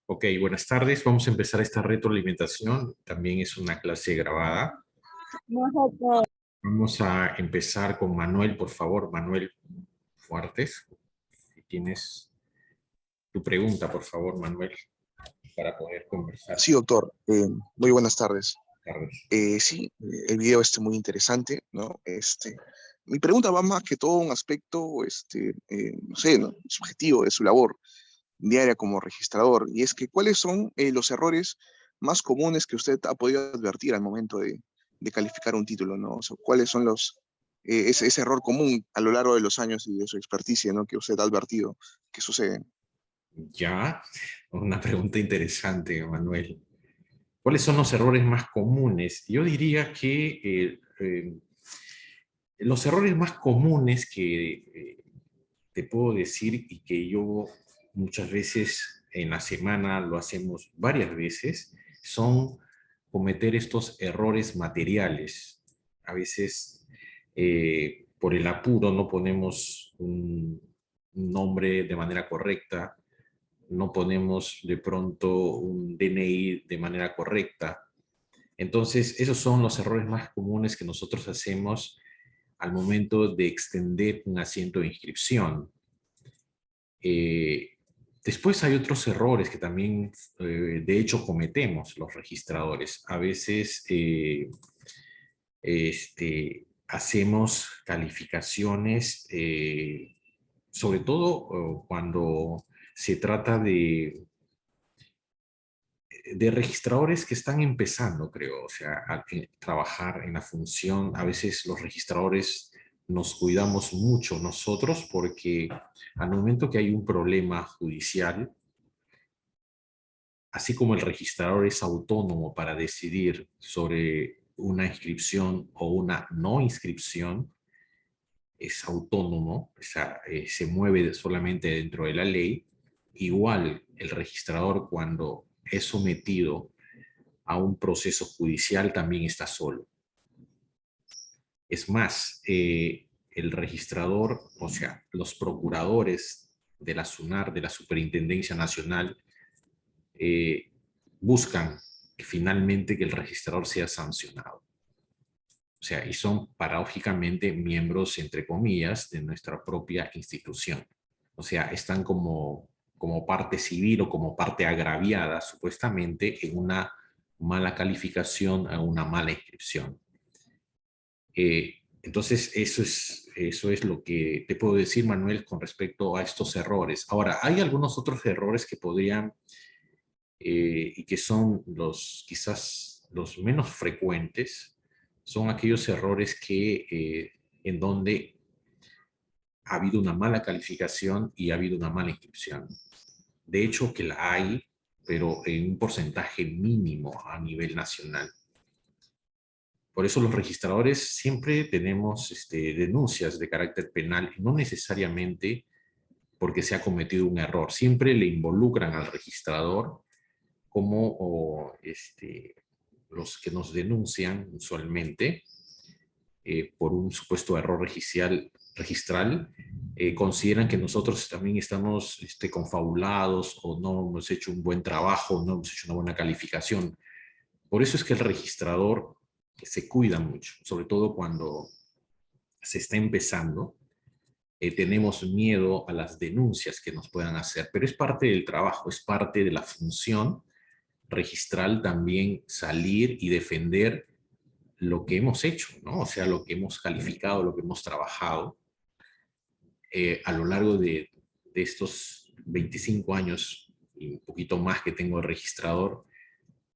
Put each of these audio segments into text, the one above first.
Ok, buenas tardes. Vamos a empezar esta retroalimentación. También es una clase grabada. Vamos a empezar con Manuel, por favor. Manuel Fuertes. Si tienes tu pregunta, por favor, Manuel, para poder conversar. Sí, doctor. Muy buenas tardes. Tardes. Sí, el video muy interesante, ¿no? Mi pregunta va más que todo a un aspecto, no sé, ¿no? Subjetivo de su labor diaria como registrador, y es que ¿cuáles son los errores más comunes que usted ha podido advertir al momento de calificar un título, ¿no? O sea, ¿cuáles son ese error común a lo largo de los años y de su experticia, ¿no? Que usted ha advertido que sucede? Ya, una pregunta interesante, Manuel. ¿Cuáles son los errores más comunes? Yo diría que los errores más comunes que te puedo decir y que yo muchas veces en la semana lo hacemos varias veces, son cometer estos errores materiales. A veces por el apuro no ponemos un nombre de manera correcta, no ponemos de pronto un DNI de manera correcta. Entonces, esos son los errores más comunes que nosotros hacemos al momento de extender un asiento de inscripción. Eh, Después hay otros errores que también, de hecho, cometemos los registradores. A veces hacemos calificaciones, sobre todo cuando se trata de registradores que están empezando, creo, o sea, a trabajar en la función. A veces los registradores nos cuidamos mucho nosotros porque al momento que hay un problema judicial, así como el registrador es autónomo para decidir sobre una inscripción o una no inscripción, es autónomo, o sea, se mueve solamente dentro de la ley. Igual el registrador, cuando es sometido a un proceso judicial, también está solo. Es más, el registrador, o sea, los procuradores de la SUNAR, de la Superintendencia Nacional, eh, buscan finalmente que el registrador sea sancionado. O sea, y son paradójicamente miembros, entre comillas, de nuestra propia institución. O sea, están como parte civil o como parte agraviada, supuestamente, en una mala calificación, a una mala inscripción. Entonces, eso es lo que te puedo decir, Manuel, con respecto a estos errores. Ahora, hay algunos otros errores que podrían y que son quizás los menos frecuentes, son aquellos errores en donde ha habido una mala calificación y ha habido una mala inscripción. De hecho, que la hay, pero en un porcentaje mínimo a nivel nacional. Por eso los registradores siempre tenemos denuncias de carácter penal, no necesariamente porque se ha cometido un error. Siempre le involucran al registrador como los que nos denuncian usualmente por un supuesto error registral, consideran que nosotros también estamos confabulados o no hemos hecho un buen trabajo, no hemos hecho una buena calificación. Por eso es que el registrador se cuida mucho, sobre todo cuando se está empezando. Tenemos miedo a las denuncias que nos puedan hacer, pero es parte del trabajo, es parte de la función registral también salir y defender lo que hemos hecho, ¿no? O sea, lo que hemos calificado, lo que hemos trabajado a lo largo de estos 25 años y un poquito más que tengo de registrador.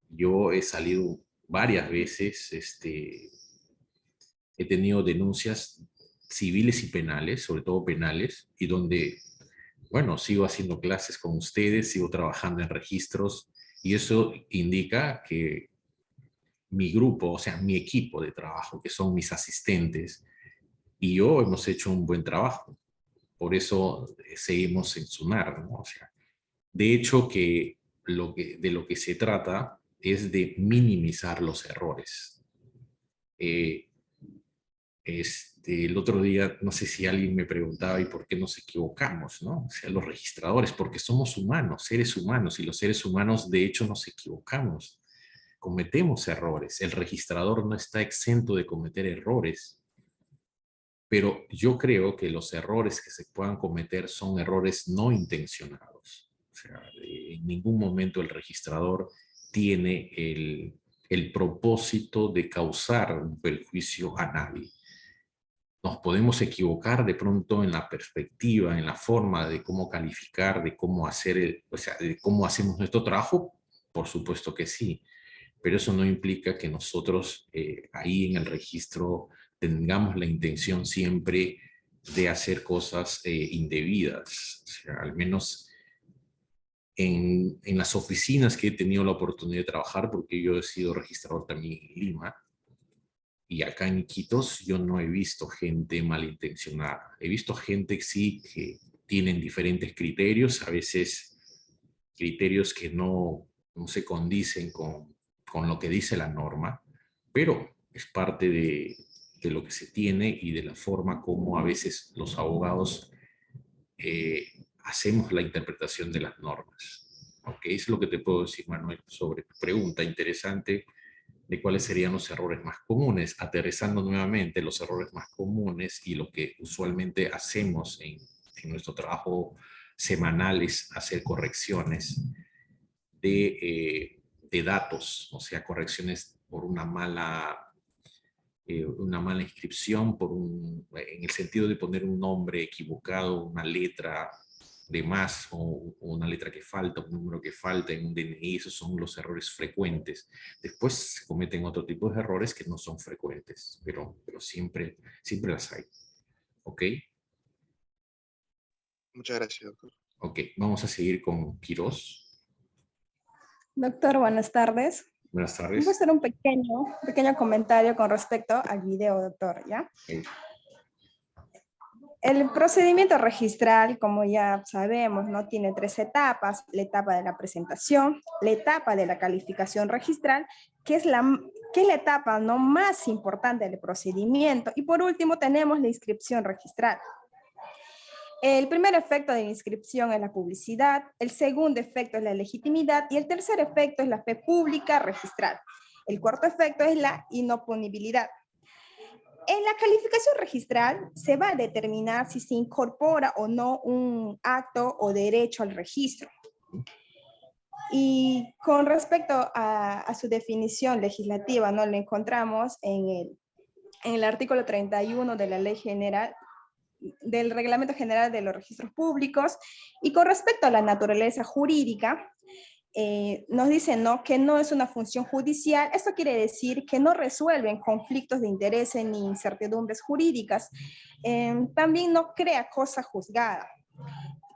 Yo he salido varias veces, he tenido denuncias civiles y penales, sobre todo penales, y donde, bueno, sigo haciendo clases con ustedes, sigo trabajando en registros, y eso indica que mi grupo, o sea, mi equipo de trabajo, que son mis asistentes, y yo hemos hecho un buen trabajo. Por eso seguimos en SUNAR, ¿no? O sea, de hecho que, de lo que se trata es de minimizar los errores. Eh, el otro día, no sé si alguien me preguntaba, ¿y por qué nos equivocamos, no? O sea, los registradores, porque somos humanos, seres humanos, y los seres humanos, de hecho, nos equivocamos. Cometemos errores. El registrador no está exento de cometer errores, pero yo creo que los errores que se puedan cometer son errores no intencionados. O sea, en ningún momento el registrador tiene el propósito de causar un perjuicio a nadie. Nos podemos equivocar de pronto en la perspectiva, en la forma de cómo calificar, de cómo hacer, o sea, de cómo hacemos nuestro trabajo, por supuesto que sí, pero eso no implica que nosotros ahí en el registro tengamos la intención siempre de hacer cosas indebidas. O sea, al menos en las oficinas que he tenido la oportunidad de trabajar, porque yo he sido registrador también en Lima, y acá en Iquitos yo no he visto gente malintencionada. He visto gente que sí, que tienen diferentes criterios, a veces criterios que no se condicen con lo que dice la norma, pero es parte de lo que se tiene y de la forma como a veces los abogados hacemos la interpretación de las normas. ¿Ok? Es lo que te puedo decir, Manuel, sobre tu pregunta interesante de cuáles serían los errores más comunes, aterrizando nuevamente los errores más comunes y lo que usualmente hacemos en nuestro trabajo semanal es hacer correcciones de datos, o sea, correcciones por una mala inscripción, en el sentido de poner un nombre equivocado, una letra de más o una letra que falta, un número que falta en un DNI, esos son los errores frecuentes. Después se cometen otro tipo de errores que no son frecuentes, pero siempre las hay. ¿Ok? Muchas gracias, doctor. Ok, vamos a seguir con Quirós. Doctor, buenas tardes. Buenas Voy a tardes. hacer un pequeño comentario con respecto al video, doctor, ¿ya? Okay. El procedimiento registral, como ya sabemos, ¿no? Tiene 3 etapas: la etapa de la presentación, la etapa de la calificación registral, que es la etapa no más importante del procedimiento, y por último tenemos la inscripción registral. El primer efecto de la inscripción es la publicidad, el segundo efecto es la legitimidad y el tercer efecto es la fe pública registral. El cuarto efecto es la inoponibilidad. En la calificación registral se va a determinar si se incorpora o no un acto o derecho al registro. Y con respecto a su definición legislativa, ¿no? Lo encontramos en el artículo 31 de la Ley General del Reglamento General de los Registros Públicos. Y con respecto a la naturaleza jurídica, nos dicen, ¿no?, que no es una función judicial. Esto quiere decir que no resuelven conflictos de interés ni incertidumbres jurídicas. También no crea cosa juzgada.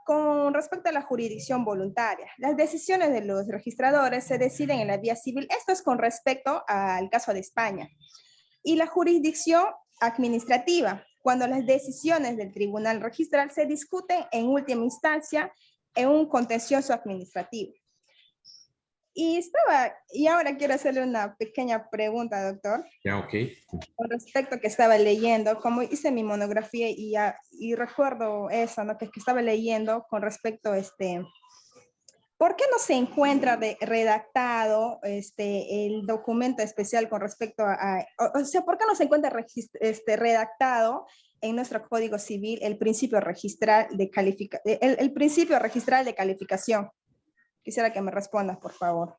Con respecto a la jurisdicción voluntaria, las decisiones de los registradores se deciden en la vía civil. Esto es con respecto al caso de España. Y la jurisdicción administrativa, cuando las decisiones del tribunal registral se discuten en última instancia en un contencioso administrativo. Y ahora quiero hacerle una pequeña pregunta, doctor. Ya, ok. Con respecto a que estaba leyendo, como hice mi monografía y recuerdo eso, ¿no? Que estaba leyendo con respecto a ¿por qué no se encuentra redactado el documento especial con respecto o sea, ¿por qué no se encuentra redactado en nuestro Código Civil el principio registral el principio registral de calificación? Quisiera que me respondas, por favor.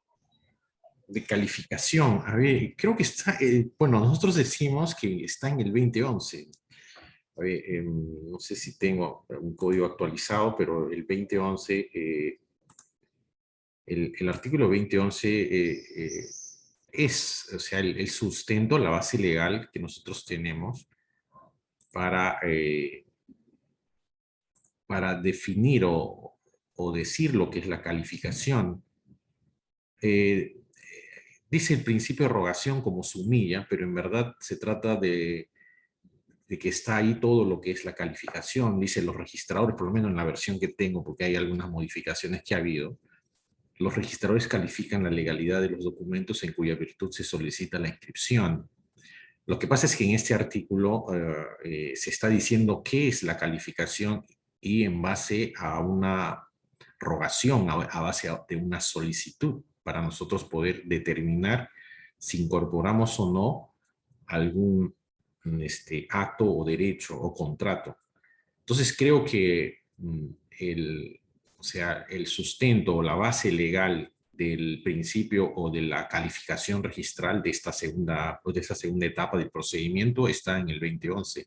De calificación, a ver, creo que está, bueno, nosotros decimos que está en el 2011. A ver, no sé si tengo un código actualizado, pero el 2011, el artículo 2011 es, o sea, el sustento, la base legal que nosotros tenemos para definir o decir lo que es la calificación. Dice el principio de rogación como sumilla, pero en verdad se trata de que está ahí todo lo que es la calificación. Dice los registradores, por lo menos en la versión que tengo, porque hay algunas modificaciones que ha habido, los registradores califican la legalidad de los documentos en cuya virtud se solicita la inscripción. Lo que pasa es que en este artículo se está diciendo qué es la calificación y en base a una rogación, a base de una solicitud, para nosotros poder determinar si incorporamos o no algún acto o derecho o contrato. Entonces creo que o sea, el sustento o la base legal del principio o de la calificación registral de esta segunda etapa del procedimiento está en el 2011.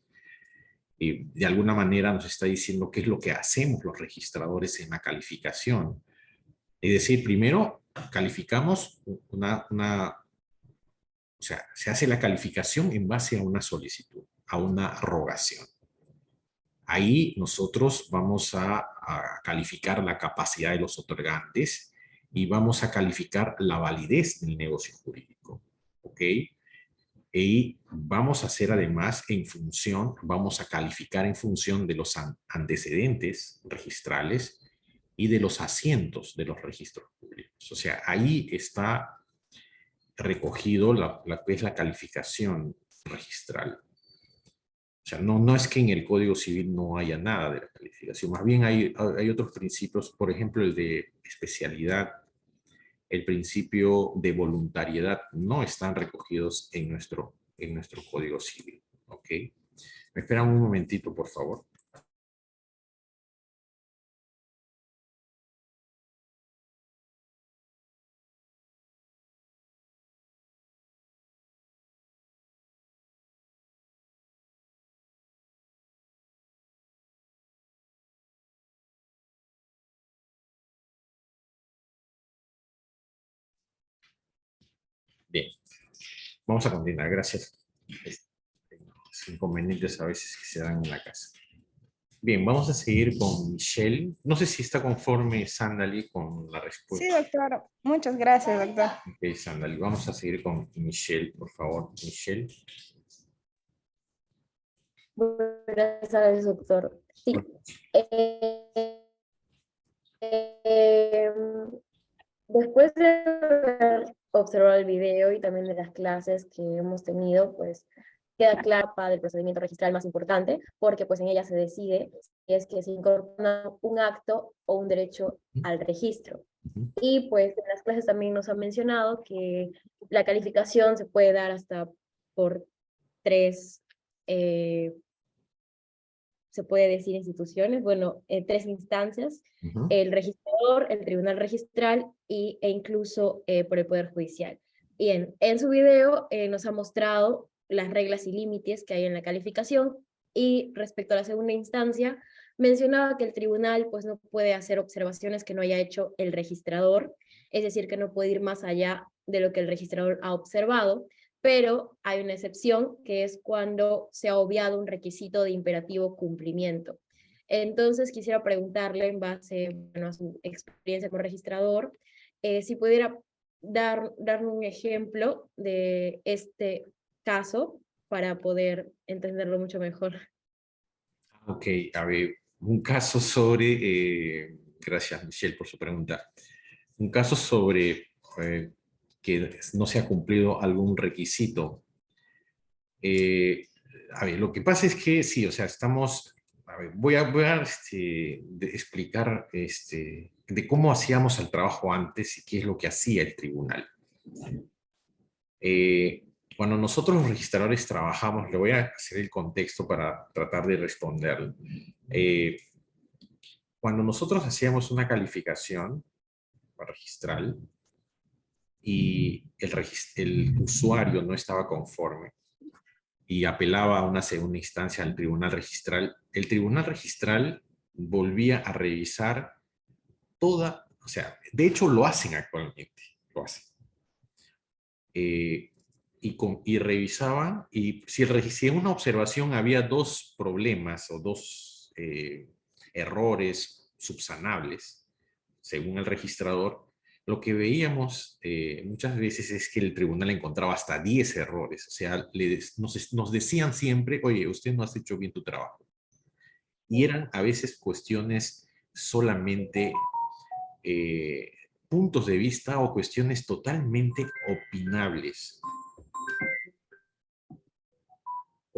Y de alguna manera nos está diciendo qué es lo que hacemos los registradores en la calificación. Es decir, primero calificamos o sea, se hace la calificación en base a una solicitud, a una rogación. Ahí nosotros vamos a calificar la capacidad de los otorgantes y vamos a calificar la validez del negocio jurídico. ¿Ok? Y vamos a hacer además vamos a calificar en función de los antecedentes registrales y de los asientos de los registros públicos. O sea, ahí está recogido la que es la calificación registral. O sea, no es que en el Código Civil no haya nada de la calificación, más bien hay otros principios, por ejemplo, el de especialidad, el principio de voluntariedad, no están recogidos en nuestro Código Civil. ¿Ok? Me esperan un momentito, por favor. Bien, vamos a continuar. Gracias. Los inconvenientes a veces que se dan en la casa. Bien, vamos a seguir con Michelle. No sé si está conforme Sandali con la Sí, respuesta. doctor. Muchas gracias, doctor. Ok, Sandali. Vamos a seguir con Michelle, por favor. Michelle. Buenas tardes, doctor. Sí. Eh, Después de haber observado el video y también de las clases que hemos tenido, pues queda clara del procedimiento registral más importante, porque pues en ella se decide si es que se incorpora un acto o un derecho al registro. Y pues en las clases también nos han mencionado que la calificación se puede dar hasta por tres, se puede decir instituciones, bueno, tres instancias, el registrador, el tribunal registral e incluso por el Poder Judicial. Y en su video nos ha mostrado las reglas y límites que hay en la calificación, y respecto a la segunda instancia, mencionaba que el tribunal pues no puede hacer observaciones que no haya hecho el registrador, es decir, que no puede ir más allá de lo que el registrador ha observado, pero hay una excepción, que es cuando se ha obviado un requisito de imperativo cumplimiento. Entonces quisiera preguntarle, en base a su experiencia como registrador, si pudiera darme un ejemplo de este caso para poder entenderlo mucho mejor. Ok, a ver, un caso sobre, gracias Michelle por su pregunta, un caso sobre que no se ha cumplido algún requisito. A ver, lo que pasa es que sí, o sea, a ver, voy a explicar de cómo hacíamos el trabajo antes y qué es lo que hacía el tribunal. Cuando nosotros los registradores trabajamos, le voy a hacer el contexto para tratar de responder. Cuando nosotros hacíamos una calificación registral y el usuario no estaba conforme y apelaba a una segunda instancia al tribunal registral, el tribunal registral volvía a revisar o sea, de hecho lo hacen actualmente, lo hacen. Y revisaban, y si en una observación había dos problemas o dos errores subsanables, según el registrador, lo que veíamos muchas veces es que el tribunal encontraba hasta 10 errores. O sea, nos decían siempre, oye, usted no has hecho bien tu trabajo. Y eran a veces cuestiones solamente puntos de vista o cuestiones totalmente opinables.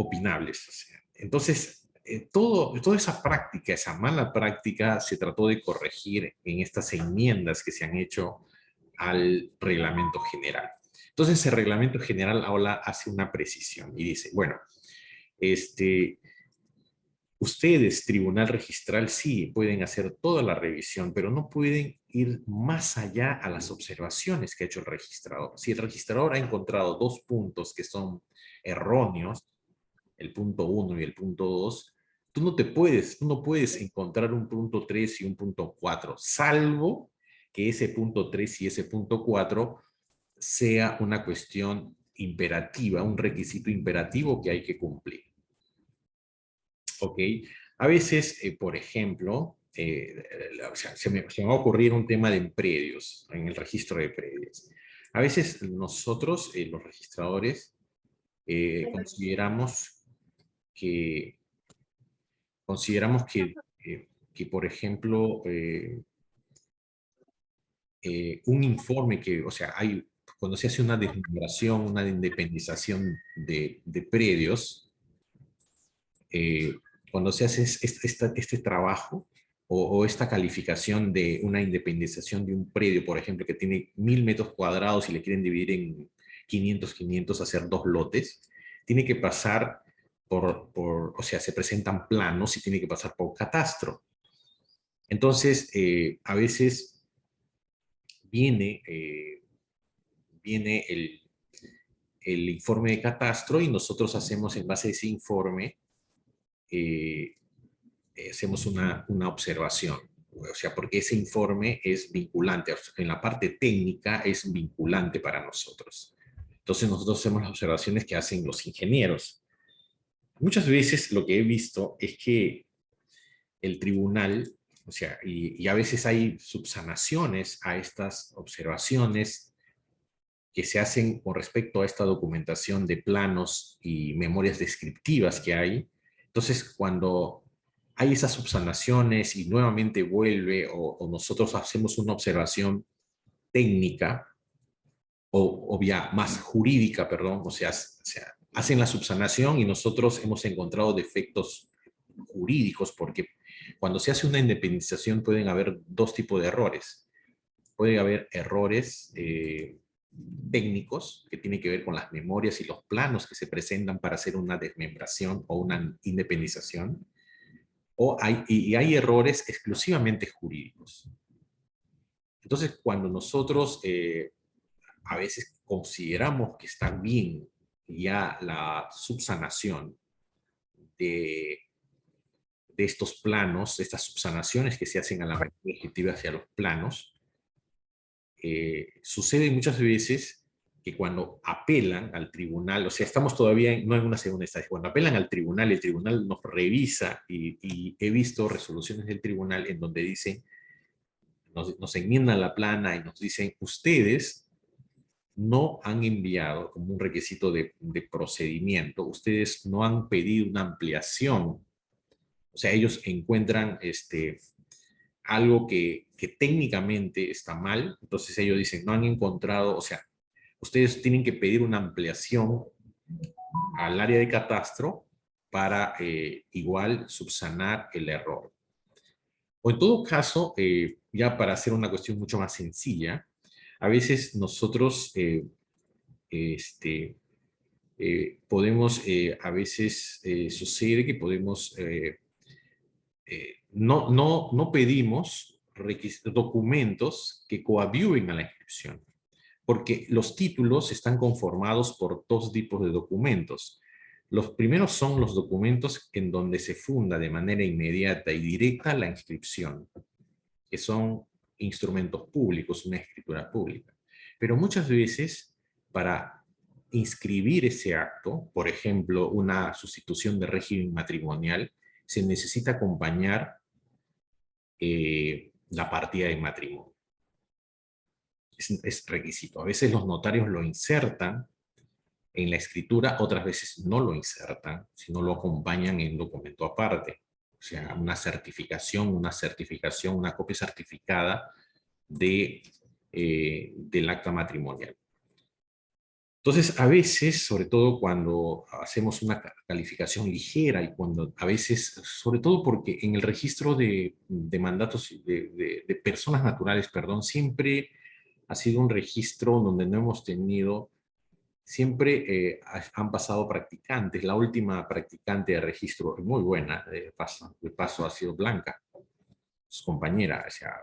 opinables. O sea. Entonces, toda esa práctica, esa mala práctica, se trató de corregir en estas enmiendas que se han hecho al reglamento general. Entonces, el reglamento general ahora hace una precisión y dice, bueno, ustedes, tribunal registral, sí pueden hacer toda la revisión, pero no pueden ir más allá a las observaciones que ha hecho el registrador. Si el registrador ha encontrado 2 puntos que son erróneos, el punto 1 y el punto 2, tú no puedes encontrar un punto 3 y un punto 4, salvo que ese punto 3 y ese punto 4 sea una cuestión imperativa, un requisito imperativo que hay que cumplir. ¿Ok? A veces, por ejemplo, o sea, se me va a ocurrir un tema de predios, en el registro de predios. A veces nosotros, los registradores, consideramos que, por ejemplo, un informe que, o sea, cuando se hace una desmembración, una independización de predios, cuando se hace este trabajo o esta calificación de una independización de un predio, por ejemplo, que tiene 1000 metros cuadrados y le quieren dividir en 500, hacer 2 lotes, tiene que pasar o sea, se presentan planos y tiene que pasar por catastro. Entonces, a veces viene el informe de catastro y nosotros hacemos en base a ese informe hacemos una observación, o sea, porque ese informe es vinculante, en la parte técnica es vinculante para nosotros. Entonces nosotros hacemos las observaciones que hacen los ingenieros. Muchas veces lo que he visto es que el tribunal, o sea, y a veces hay subsanaciones a estas observaciones que se hacen con respecto a esta documentación de planos y memorias descriptivas que hay. Entonces, cuando hay esas subsanaciones y nuevamente vuelve o nosotros hacemos una observación técnica o ya más jurídica, perdón, o sea, hacen la subsanación y nosotros hemos encontrado defectos jurídicos porque cuando se hace una independización pueden haber 2 tipos de errores. Puede haber errores técnicos que tienen que ver con las memorias y los planos que se presentan para hacer una desmembración o una independización, y hay errores exclusivamente jurídicos. Entonces, cuando nosotros a veces consideramos que está bien ya la subsanación de estos planos, de estas subsanaciones que se hacen a la red ejecutiva hacia los planos, sucede muchas veces que cuando apelan al tribunal, o sea, estamos todavía no en una segunda instancia, cuando apelan al tribunal, el tribunal nos revisa y he visto resoluciones del tribunal en donde dicen, nos enmiendan la plana y nos dicen, ustedes no han enviado como un requisito de procedimiento, ustedes no han pedido una ampliación, o sea, ellos encuentran algo que técnicamente está mal, entonces ellos dicen, no han encontrado, o sea, ustedes tienen que pedir una ampliación al área de catastro para igual subsanar el error. O en todo caso, ya para hacer una cuestión mucho más sencilla, a veces nosotros podemos, a veces sucede que podemos, no pedimos documentos que coadyuven a la inscripción, porque los títulos están conformados por 2 tipos de documentos. Los primeros son los documentos en donde se funda de manera inmediata y directa la inscripción, que son instrumentos públicos, una escritura pública. Pero muchas veces, para inscribir ese acto, por ejemplo, una sustitución de régimen matrimonial, se necesita acompañar la partida de matrimonio. Es requisito. A veces los notarios lo insertan en la escritura, otras veces no lo insertan, sino lo acompañan en documento aparte. O sea, una certificación, una copia certificada del acta matrimonial. Entonces, a veces, sobre todo cuando hacemos una calificación ligera y cuando a veces, sobre todo porque en el registro de mandatos de personas naturales, perdón, siempre ha sido un registro donde no hemos tenido, siempre han pasado practicantes. La última practicante de registro es muy buena, de paso ha sido Blanca, su compañera. O sea,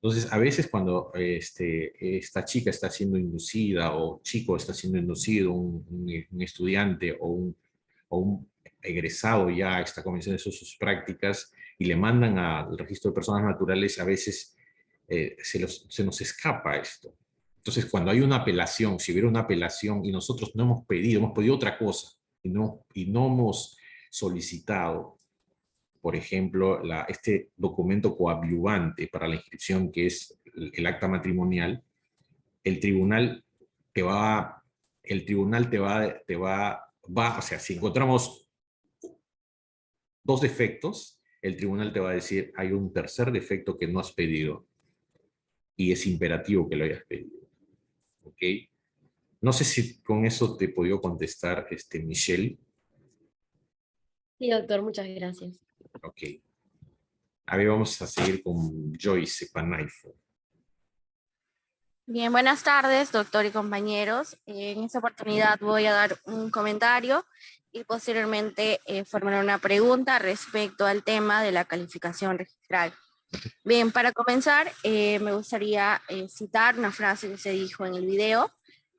entonces, a veces cuando esta chica está siendo inducida o chico está siendo inducido, un estudiante o un egresado ya está comenzando sus prácticas y le mandan al registro de personas naturales, a veces se nos escapa esto. Entonces, cuando hay una apelación, si hubiera una apelación y nosotros no hemos pedido otra cosa y no hemos solicitado, por ejemplo, este documento coadyuvante para la inscripción, que es el acta matrimonial, el tribunal te va, el tribunal o sea, si encontramos dos defectos, el tribunal te va a decir, hay un tercer defecto que no has pedido y es imperativo que lo hayas pedido. ¿Ok? No sé si con eso te he podido contestar, Michelle. Sí, doctor, muchas gracias. Ok. A ver, vamos a seguir con Joyce Panaifo. Bien, buenas tardes, doctor y compañeros. En esta oportunidad voy a dar un comentario y posteriormente formular una pregunta respecto al tema de la calificación registral. Bien, para comenzar, me gustaría citar una frase que se dijo en el video,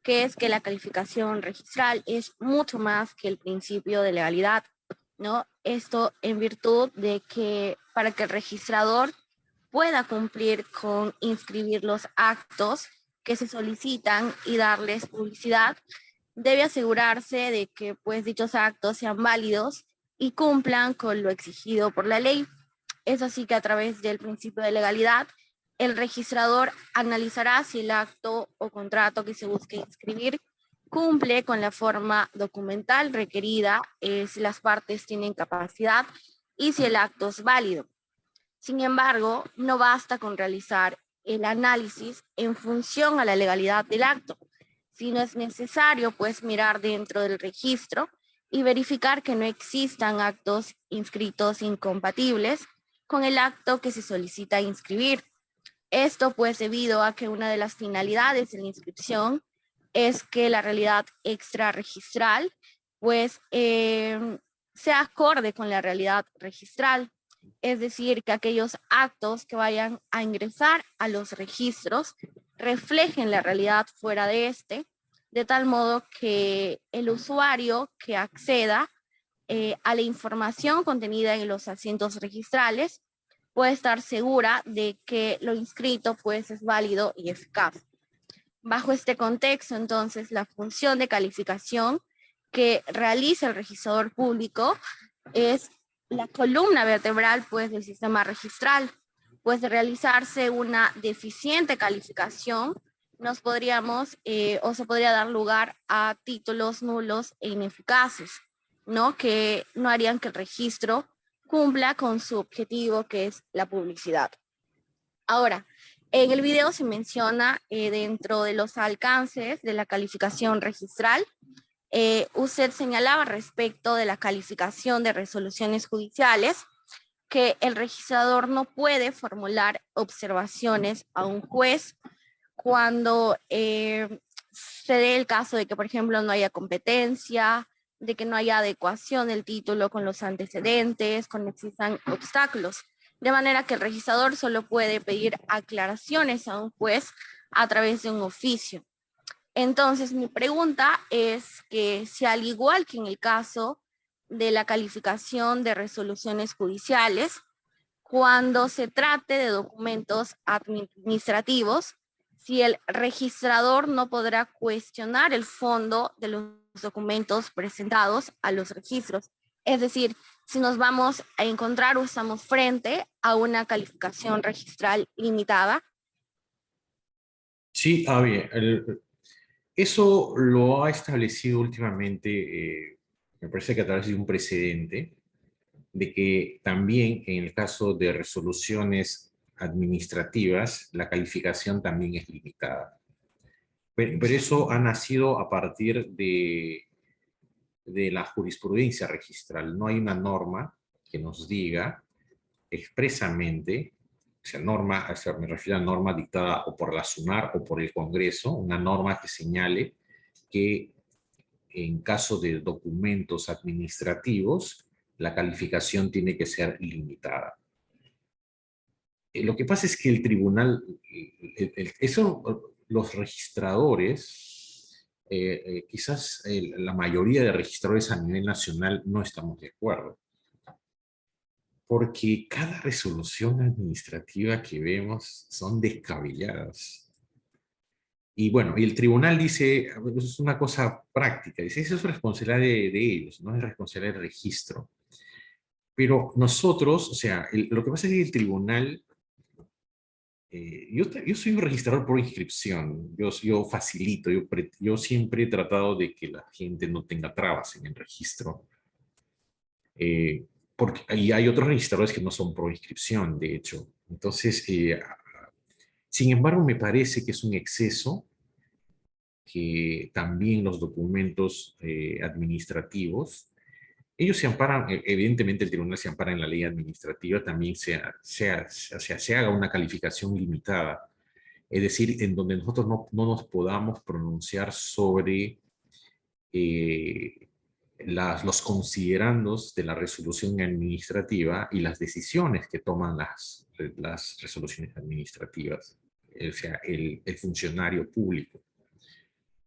que es que la calificación registral es mucho más que el principio de legalidad, ¿no? Esto en virtud de que para que el registrador pueda cumplir con inscribir los actos que se solicitan y darles publicidad, debe asegurarse de que pues dichos actos sean válidos y cumplan con lo exigido por la ley. Es así que a través del principio de legalidad, el registrador analizará si el acto o contrato que se busque inscribir cumple con la forma documental requerida, si las partes tienen capacidad y si el acto es válido. Sin embargo, no basta con realizar el análisis en función a la legalidad del acto, sino es necesario pues mirar dentro del registro y verificar que no existan actos inscritos incompatibles con el acto que se solicita inscribir. Esto pues debido a que una de las finalidades de la inscripción es que la realidad extrarregistral pues sea acorde con la realidad registral. Es decir, que aquellos actos que vayan a ingresar a los registros reflejen la realidad fuera de este, de tal modo que el usuario que acceda a la información contenida en los asientos registrales puede estar segura de que lo inscrito pues es válido y eficaz. Bajo este contexto, entonces, la función de calificación que realiza el registrador público es la columna vertebral pues del sistema registral. Pues de realizarse una deficiente calificación, nos podríamos o se podría dar lugar a títulos nulos e ineficaces, ¿no? Que no harían que el registro cumpla con su objetivo, que es la publicidad. Ahora, en el video se menciona dentro de los alcances de la calificación registral, usted señalaba respecto de la calificación de resoluciones judiciales que el registrador no puede formular observaciones a un juez cuando se dé el caso de que, por ejemplo, no haya competencia, de que no haya adecuación del título con los antecedentes, cuando existan obstáculos. De manera que el registrador solo puede pedir aclaraciones a un juez a través de un oficio. Entonces, mi pregunta es que si al igual que en el caso de la calificación de resoluciones judiciales, cuando se trate de documentos administrativos, si el registrador no podrá cuestionar el fondo de los documentos presentados a los registros. Es decir, si nos vamos a encontrar o estamos frente a una calificación registral limitada. Sí, bien. Eso lo ha establecido últimamente, me parece que a través de un precedente, de que también en el caso de resoluciones administrativas, la calificación también es limitada. Pero eso ha nacido a partir de la jurisprudencia registral. No hay una norma que nos diga expresamente, o sea, norma, o sea, me refiero a norma dictada o por la SUNAR o por el Congreso, una norma que señale que en caso de documentos administrativos, la calificación tiene que ser limitada. Lo que pasa es que el tribunal, eso, los registradores, quizás la mayoría de registradores a nivel nacional no estamos de acuerdo, porque cada resolución administrativa que vemos son descabelladas. Y bueno, y el tribunal dice, es una cosa práctica, dice, eso es responsabilidad de ellos, no es responsabilidad del registro. Pero nosotros, o sea, lo que pasa es que el tribunal, yo soy un registrador por inscripción, yo facilito, yo siempre he tratado de que la gente no tenga trabas en el registro. Porque y hay otros registradores que no son pro inscripción, de hecho. Entonces, sin embargo, me parece que es un exceso que también los documentos administrativos, ellos se amparan, evidentemente el tribunal se ampara en la ley administrativa, también se haga una calificación limitada, es decir, en donde nosotros no nos podamos pronunciar sobre los considerandos de la resolución administrativa y las decisiones que toman las resoluciones administrativas, o sea, el funcionario público.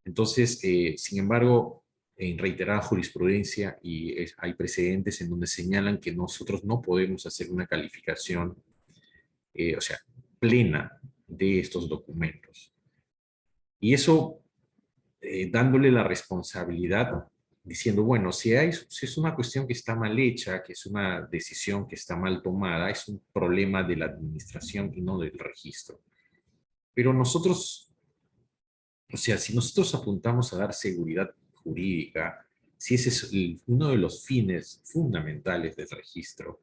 Entonces, sin embargo, en reiterada jurisprudencia hay precedentes en donde señalan que nosotros no podemos hacer una calificación, o sea, plena de estos documentos. Y eso, dándole la responsabilidad, diciendo, bueno, si es una cuestión que está mal hecha, que es una decisión que está mal tomada, es un problema de la administración y no del registro. Pero nosotros, o sea, si nosotros apuntamos a dar seguridad jurídica, si ese es uno de los fines fundamentales del registro,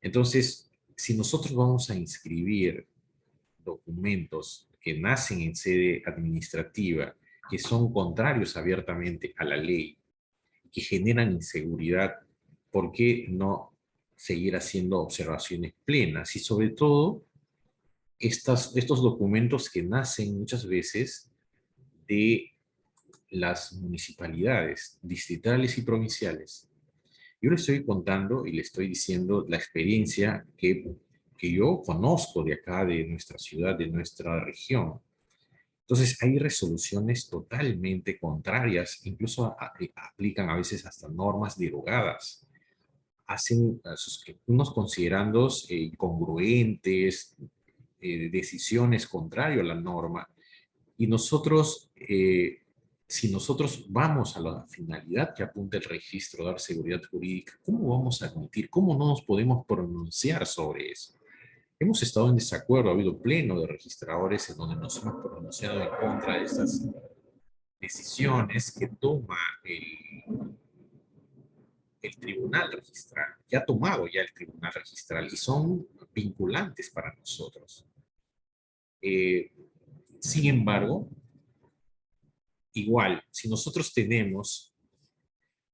entonces, si nosotros vamos a inscribir documentos que nacen en sede administrativa, que son contrarios abiertamente a la ley, que generan inseguridad, ¿por qué no seguir haciendo observaciones plenas? Y sobre todo, estos documentos que nacen muchas veces de las municipalidades distritales y provinciales. Yo le estoy contando y le estoy diciendo la experiencia que yo conozco de acá, de nuestra ciudad, de nuestra región. Entonces hay resoluciones totalmente contrarias, incluso aplican a veces hasta normas derogadas. Hacen unos considerandos incongruentes, decisiones contrarias a la norma. Y nosotros, si nosotros vamos a la finalidad que apunta el registro, dar seguridad jurídica, ¿cómo vamos a admitir? ¿Cómo no nos podemos pronunciar sobre eso? Hemos estado en desacuerdo, ha habido pleno de registradores en donde nos hemos pronunciado en contra de estas decisiones que toma el tribunal registral, que ha tomado ya el tribunal registral y son vinculantes para nosotros. Sin embargo, igual, si nosotros tenemos,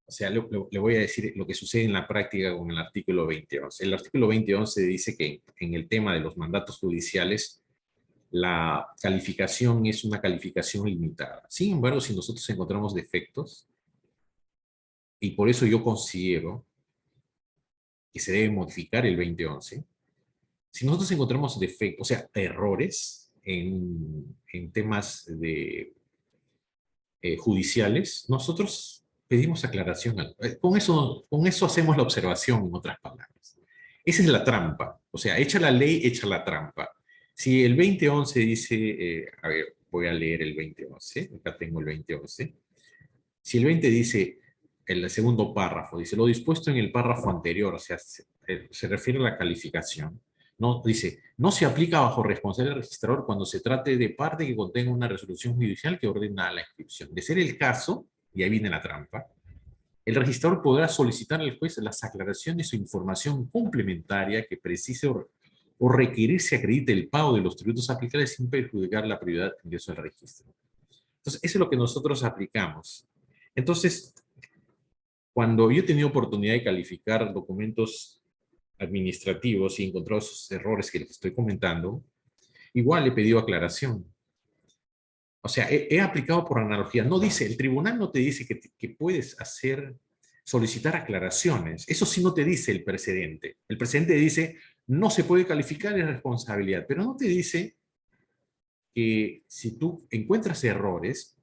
o sea, le voy a decir lo que sucede en la práctica con el artículo 2011. El artículo 2011 dice que en el tema de los mandatos judiciales, la calificación es una calificación limitada. Sin embargo, si nosotros encontramos defectos, y por eso yo considero que se debe modificar el 2011, si nosotros encontramos defectos, o sea, errores en temas de judiciales, nosotros pedimos aclaración. Con eso hacemos la observación, en otras palabras. Esa es la trampa. O sea, echa la ley, echa la trampa. Si el 2011 dice, a ver, voy a leer el 2011, acá tengo el 2011. Si el 20 dice, el segundo párrafo, dice, lo dispuesto en el párrafo anterior, o sea, se refiere a la calificación, no, dice, no se aplica bajo responsabilidad del registrador cuando se trate de parte que contenga una resolución judicial que ordena la inscripción. De ser el caso, y ahí viene la trampa, el registrador podrá solicitar al juez las aclaraciones o información complementaria que precise o requerir se acredite el pago de los tributos aplicables sin perjudicar la prioridad de ingreso al registro. Entonces, eso es lo que nosotros aplicamos. Entonces, cuando yo he tenido oportunidad de calificar documentos administrativos y he encontrado esos errores que les estoy comentando, igual he pedido aclaración. O sea, he aplicado por analogía. No dice, el tribunal no te dice que puedes solicitar aclaraciones. Eso sí no te dice el precedente. El precedente dice, no se puede calificar en responsabilidad, pero no te dice que si tú encuentras errores,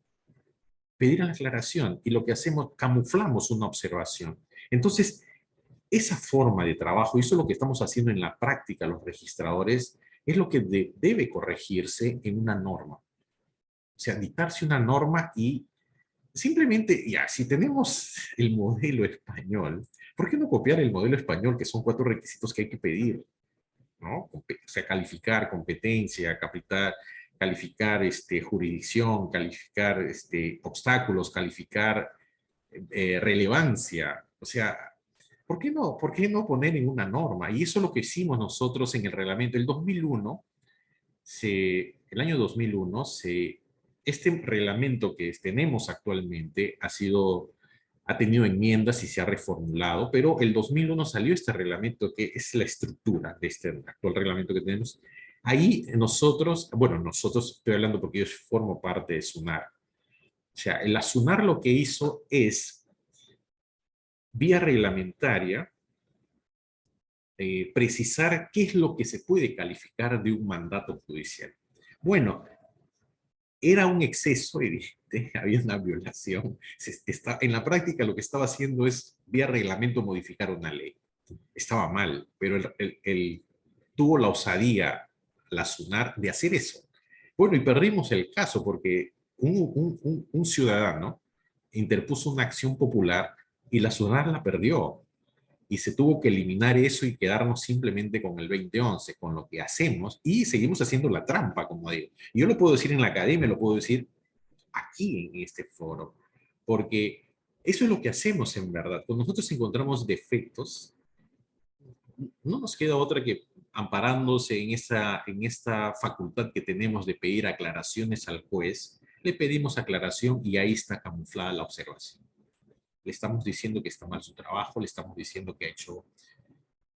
pedir la aclaración. Y lo que hacemos, camuflamos una observación. Entonces, esa forma de trabajo, y eso es lo que estamos haciendo en la práctica los registradores, es lo que debe corregirse en una norma. O sea, dictarse una norma y simplemente, ya, si tenemos el modelo español, ¿por qué no copiar el modelo español, que son 4 requisitos que hay que pedir? ¿No? O sea, calificar competencia, calificar jurisdicción, calificar obstáculos, calificar relevancia. O sea, ¿por qué no poner en una norma? Y eso es lo que hicimos nosotros en el reglamento. El año 2001, este reglamento que tenemos actualmente ha tenido enmiendas y se ha reformulado, pero el 2001 salió este reglamento que es la estructura de este actual reglamento que tenemos. Ahí nosotros estoy hablando porque yo formo parte de SUNAR. O sea, la SUNAR lo que hizo es, vía reglamentaria, precisar qué es lo que se puede calificar de un mandato judicial. Bueno, era un exceso evidente, había una violación. En la práctica lo que estaba haciendo es, vía reglamento, modificar una ley. Estaba mal, pero tuvo la osadía, la SUNAR, de hacer eso. Bueno, y perdimos el caso porque un ciudadano interpuso una acción popular y la SUNAR la perdió. Y se tuvo que eliminar eso y quedarnos simplemente con el 2011, con lo que hacemos, y seguimos haciendo la trampa, como digo. Y yo lo puedo decir en la academia, lo puedo decir aquí en este foro, porque eso es lo que hacemos en verdad. Cuando nosotros encontramos defectos, no nos queda otra que amparándose en esta facultad que tenemos de pedir aclaraciones al juez, le pedimos aclaración y ahí está camuflada la observación. Le estamos diciendo que está mal su trabajo, le estamos diciendo que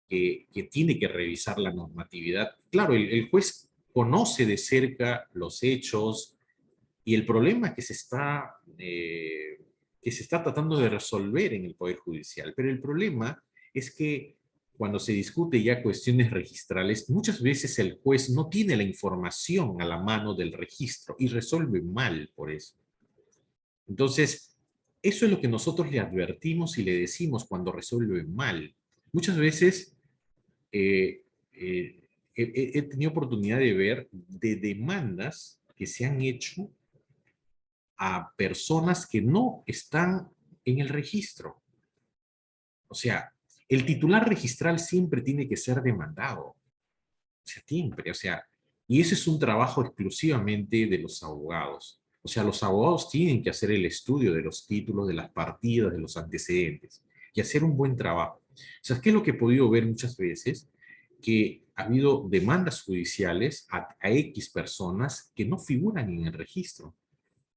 que tiene que revisar la normatividad. Claro, el juez conoce de cerca los hechos y el problema que se está tratando de resolver en el Poder Judicial. Pero el problema es que cuando se discute ya cuestiones registrales, muchas veces el juez no tiene la información a la mano del registro y resuelve mal por eso. Entonces, eso es lo que nosotros le advertimos y le decimos cuando resuelve mal. Muchas veces he tenido oportunidad de ver de demandas que se han hecho a personas que no están en el registro. O sea, el titular registral siempre tiene que ser demandado. O sea, siempre. O sea, y ese es un trabajo exclusivamente de los abogados. O sea, los abogados tienen que hacer el estudio de los títulos, de las partidas, de los antecedentes y hacer un buen trabajo. O sea, ¿qué es lo que he podido ver muchas veces? Que ha habido demandas judiciales a X personas que no figuran en el registro.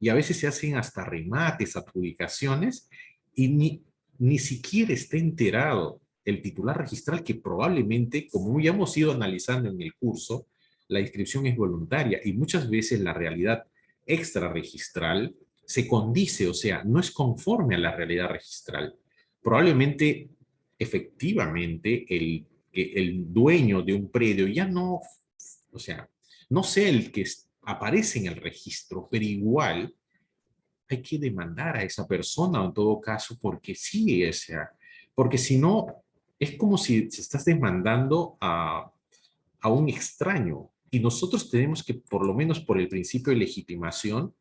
Y a veces se hacen hasta remates, adjudicaciones, y ni siquiera está enterado el titular registral que probablemente, como ya hemos ido analizando en el curso, la inscripción es voluntaria y muchas veces la realidad extrarregistral se condice, o sea, no es conforme a la realidad registral. Probablemente, efectivamente, el dueño de un predio ya no, o sea, no sea el que aparece en el registro, pero igual hay que demandar a esa persona en todo caso, porque sí, o sea, porque si no, es como si se estás demandando a un extraño. Y nosotros tenemos que, por lo menos por el principio de legitimación,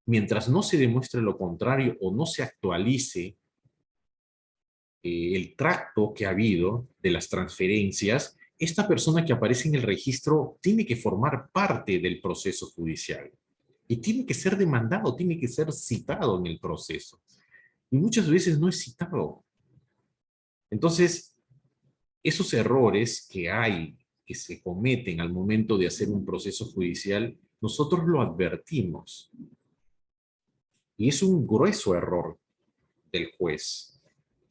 mientras no se demuestre lo contrario o no se actualice el tracto que ha habido de las transferencias, esta persona que aparece en el registro tiene que formar parte del proceso judicial y tiene que ser demandado, tiene que ser citado en el proceso. Y muchas veces no es citado. Entonces, esos errores que se cometen al momento de hacer un proceso judicial, nosotros lo advertimos. Y es un grueso error del juez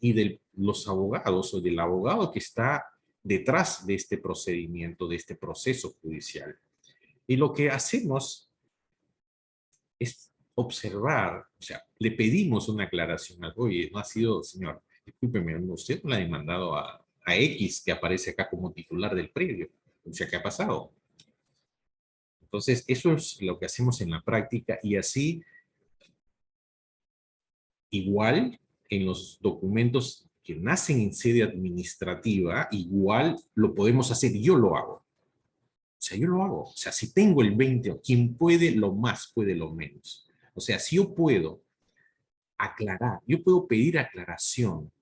y de los abogados o del abogado que está detrás de este procedimiento, de este proceso judicial. Y lo que hacemos es observar, o sea, le pedimos una aclaración al oye, no ha sido, señor, discúlpeme, usted no le ha demandado a X que aparece acá como titular del predio. O sea, ¿qué ha pasado? Entonces, eso es lo que hacemos en la práctica y así, igual, en los documentos que nacen en sede administrativa, igual lo podemos hacer y yo lo hago. O sea, yo lo hago. O sea, si tengo el 20, quien puede lo más, puede lo menos. O sea, si yo puedo aclarar, yo puedo pedir aclaración.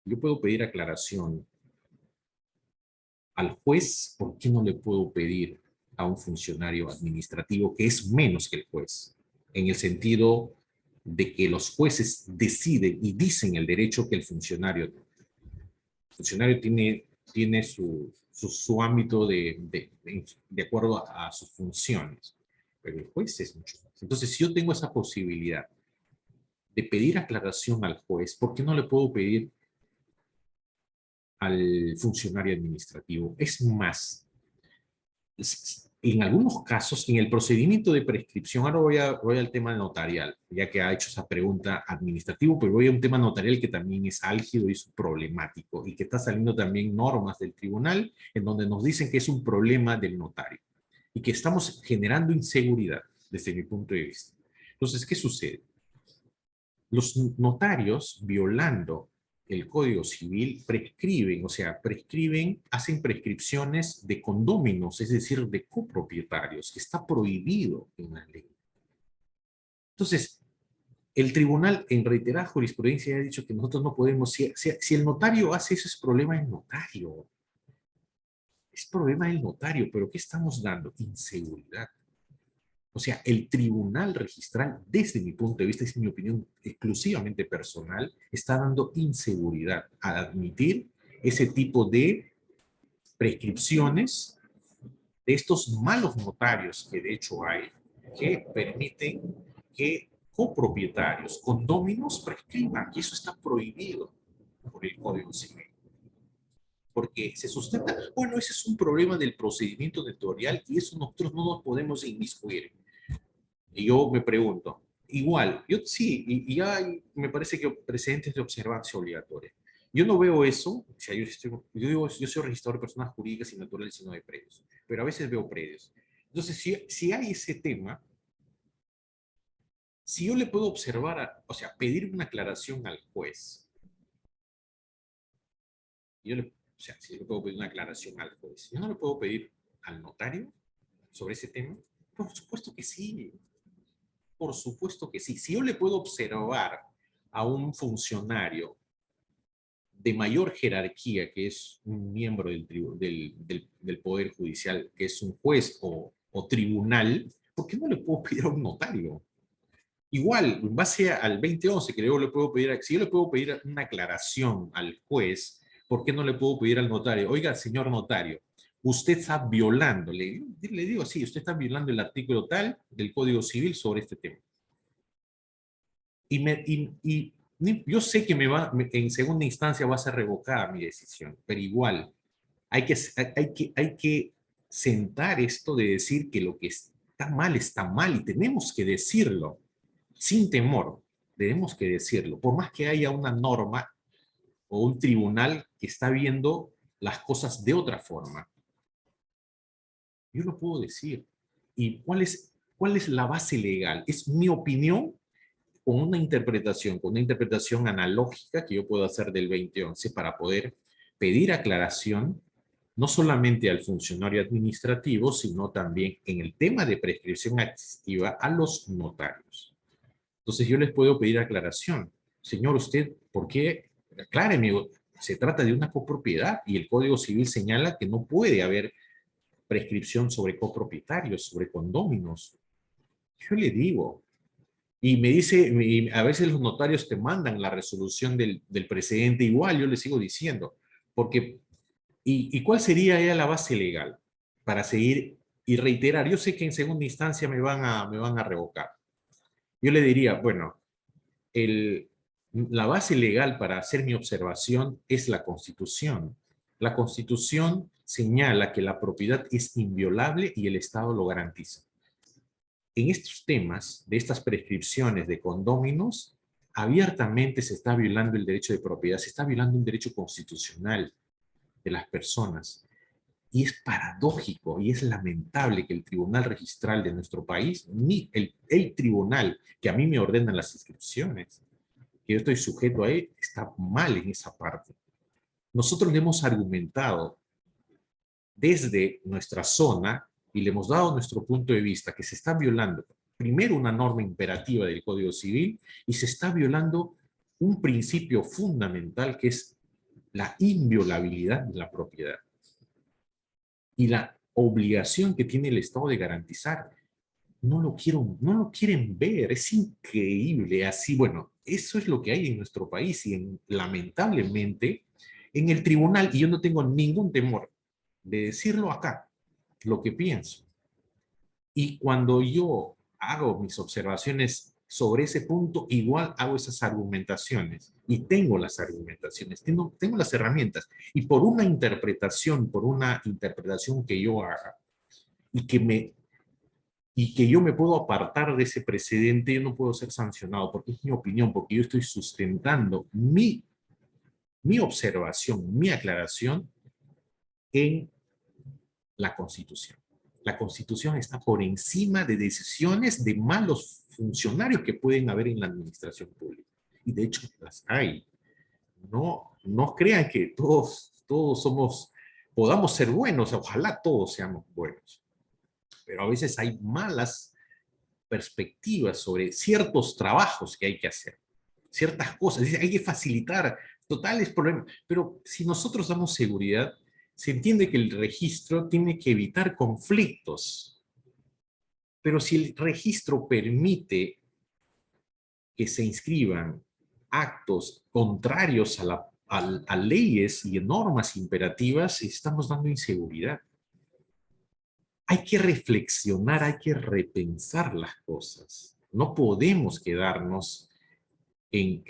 Yo puedo pedir aclaración al juez, ¿por qué no le puedo pedir a un funcionario administrativo que es menos que el juez? En el sentido de que los jueces deciden y dicen el derecho que el funcionario tiene su ámbito de acuerdo a sus funciones, pero el juez es mucho más. Entonces, si yo tengo esa posibilidad de pedir aclaración al juez, ¿por qué no le puedo pedir al funcionario administrativo? Es más, en algunos casos, en el procedimiento de prescripción, ahora voy al tema notarial, ya que ha hecho esa pregunta administrativo, pero voy a un tema notarial que también es álgido y es problemático, y que está saliendo también normas del tribunal en donde nos dicen que es un problema del notario, y que estamos generando inseguridad desde mi punto de vista. Entonces, ¿qué sucede? Los notarios, violando el Código Civil, prescriben, o sea, hacen prescripciones de condóminos, es decir, de copropietarios, que está prohibido en la ley. Entonces, el tribunal en reiterada jurisprudencia ha dicho que nosotros no podemos, si el notario hace eso, es problema del notario. Es problema del notario, pero ¿qué estamos dando? Inseguridad. O sea, el tribunal registral, desde mi punto de vista, es mi opinión exclusivamente personal, está dando inseguridad al admitir ese tipo de prescripciones de estos malos notarios que de hecho hay, que permiten que copropietarios, condóminos prescriban, y eso está prohibido por el Código Civil. Porque se sustenta, bueno, ese es un problema del procedimiento notarial y eso nosotros no nos podemos inmiscuir. Y yo me pregunto, igual, yo sí, y hay, me parece que precedentes de observancia obligatoria. Yo no veo eso, o sea, yo soy registrador de personas jurídicas y naturales y no de predios, pero a veces veo predios. Entonces, si hay ese tema, si yo le puedo observar, o sea, pedir una aclaración al juez, o sea, si yo le puedo pedir una aclaración al juez, ¿yo no le puedo pedir al notario sobre ese tema? Por supuesto que sí. Por supuesto que sí. Si yo le puedo observar a un funcionario de mayor jerarquía, que es un miembro del Poder Judicial, que es un juez o tribunal, ¿por qué no le puedo pedir a un notario? Igual, en base al 2011, que yo le puedo pedir, si yo le puedo pedir una aclaración al juez, ¿por qué no le puedo pedir al notario? Oiga, señor notario, usted está violando, le digo, sí, usted está violando el artículo tal del Código Civil sobre este tema. Y yo sé que en segunda instancia va a ser revocada mi decisión, pero igual hay que sentar esto de decir que lo que está mal y tenemos que decirlo sin temor, tenemos que decirlo, por más que haya una norma o un tribunal que está viendo las cosas de otra forma. Yo lo puedo decir. ¿Y cuál es la base legal? Es mi opinión con una interpretación analógica que yo puedo hacer del 2011 para poder pedir aclaración no solamente al funcionario administrativo, sino también en el tema de prescripción adquisitiva a los notarios. Entonces yo les puedo pedir aclaración. Señor, usted, ¿por qué? Acláreme, se trata de una copropiedad y el Código Civil señala que no puede haber prescripción sobre copropietarios, sobre condóminos. Yo le digo, y me dice, a veces los notarios te mandan la resolución del precedente igual, yo le sigo diciendo, porque, ¿y cuál sería ya la base legal para seguir y reiterar? Yo sé que en segunda instancia me van a revocar, yo le diría, bueno, la base legal para hacer mi observación es la Constitución. La Constitución señala que la propiedad es inviolable y el Estado lo garantiza. En estos temas, de estas prescripciones de condóminos, abiertamente se está violando el derecho de propiedad, se está violando un derecho constitucional de las personas. Y es paradójico y es lamentable que el tribunal registral de nuestro país, ni el tribunal que a mí me ordena las inscripciones, que yo estoy sujeto a él, está mal en esa parte. Nosotros le hemos argumentado desde nuestra zona y le hemos dado nuestro punto de vista que se está violando primero una norma imperativa del Código Civil y se está violando un principio fundamental que es la inviolabilidad de la propiedad y la obligación que tiene el Estado de garantizar. No lo quieren ver, es increíble. Así, bueno, eso es lo que hay en nuestro país y lamentablemente en el tribunal, y yo no tengo ningún temor de decirlo acá, lo que pienso. Y cuando yo hago mis observaciones sobre ese punto, igual hago esas argumentaciones y tengo las argumentaciones, tengo las herramientas. Y por una interpretación que yo haga y que yo me puedo apartar de ese precedente, yo no puedo ser sancionado porque es mi opinión, porque yo estoy sustentando mi observación, mi aclaración en la Constitución. La Constitución está por encima de decisiones de malos funcionarios que pueden haber en la administración pública. Y de hecho las hay. No crean que todos podamos ser buenos, ojalá todos seamos buenos. Pero a veces hay malas perspectivas sobre ciertos trabajos que hay que hacer, ciertas cosas, hay que facilitar totales problemas. Pero si nosotros damos seguridad, se entiende que el registro tiene que evitar conflictos. Pero si el registro permite que se inscriban actos contrarios a leyes y normas imperativas, estamos dando inseguridad. Hay que reflexionar, hay que repensar las cosas. No podemos quedarnos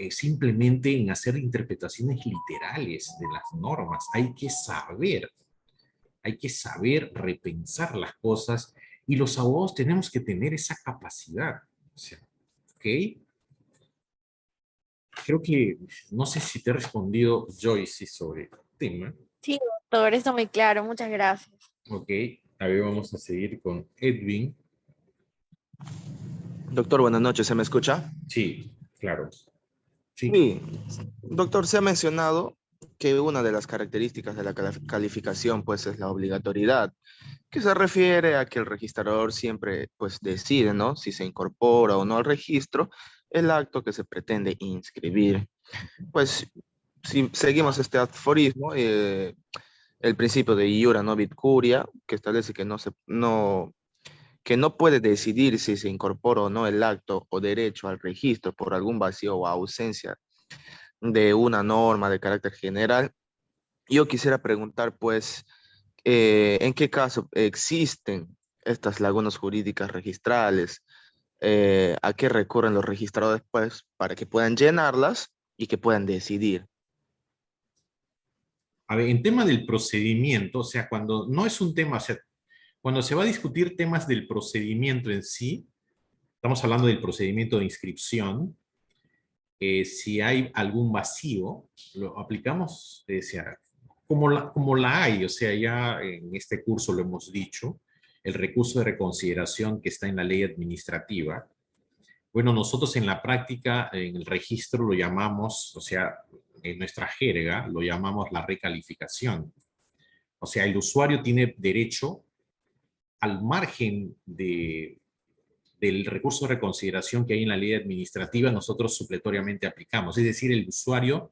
simplemente en hacer interpretaciones literales de las normas. Hay que saber repensar las cosas y los abogados tenemos que tener esa capacidad. O sea, ¿ok? Creo que, no sé si te he respondido, Joyce, sobre el tema. Sí, doctor, está muy claro. Muchas gracias. Ok, a ver, vamos a seguir con Edwin. Doctor, buenas noches, ¿se me escucha? Sí, claro. Sí. Sí, doctor, se ha mencionado que una de las características de la calificación pues es la obligatoriedad, que se refiere a que el registrador siempre pues decide, ¿no? Si se incorpora o no al registro el acto que se pretende inscribir. Pues si seguimos este aforismo, el principio de iura novit curia, que establece que que no puede decidir si se incorpora o no el acto o derecho al registro por algún vacío o ausencia de una norma de carácter general. Yo quisiera preguntar, pues, ¿en qué caso existen estas lagunas jurídicas registrales? ¿A qué recurren los registradores, pues, para que puedan llenarlas y que puedan decidir? A ver, en tema del procedimiento, o sea, cuando no es un tema, o sea, cuando se va a discutir temas del procedimiento en sí, estamos hablando del procedimiento de inscripción, si hay algún vacío, lo aplicamos, como la hay, o sea, ya en este curso lo hemos dicho, el recurso de reconsideración que está en la ley administrativa. Bueno, nosotros en la práctica, en el registro lo llamamos, o sea, en nuestra jerga, lo llamamos la recalificación. O sea, el usuario tiene derecho al margen del recurso de reconsideración que hay en la ley administrativa, nosotros supletoriamente aplicamos. Es decir, el usuario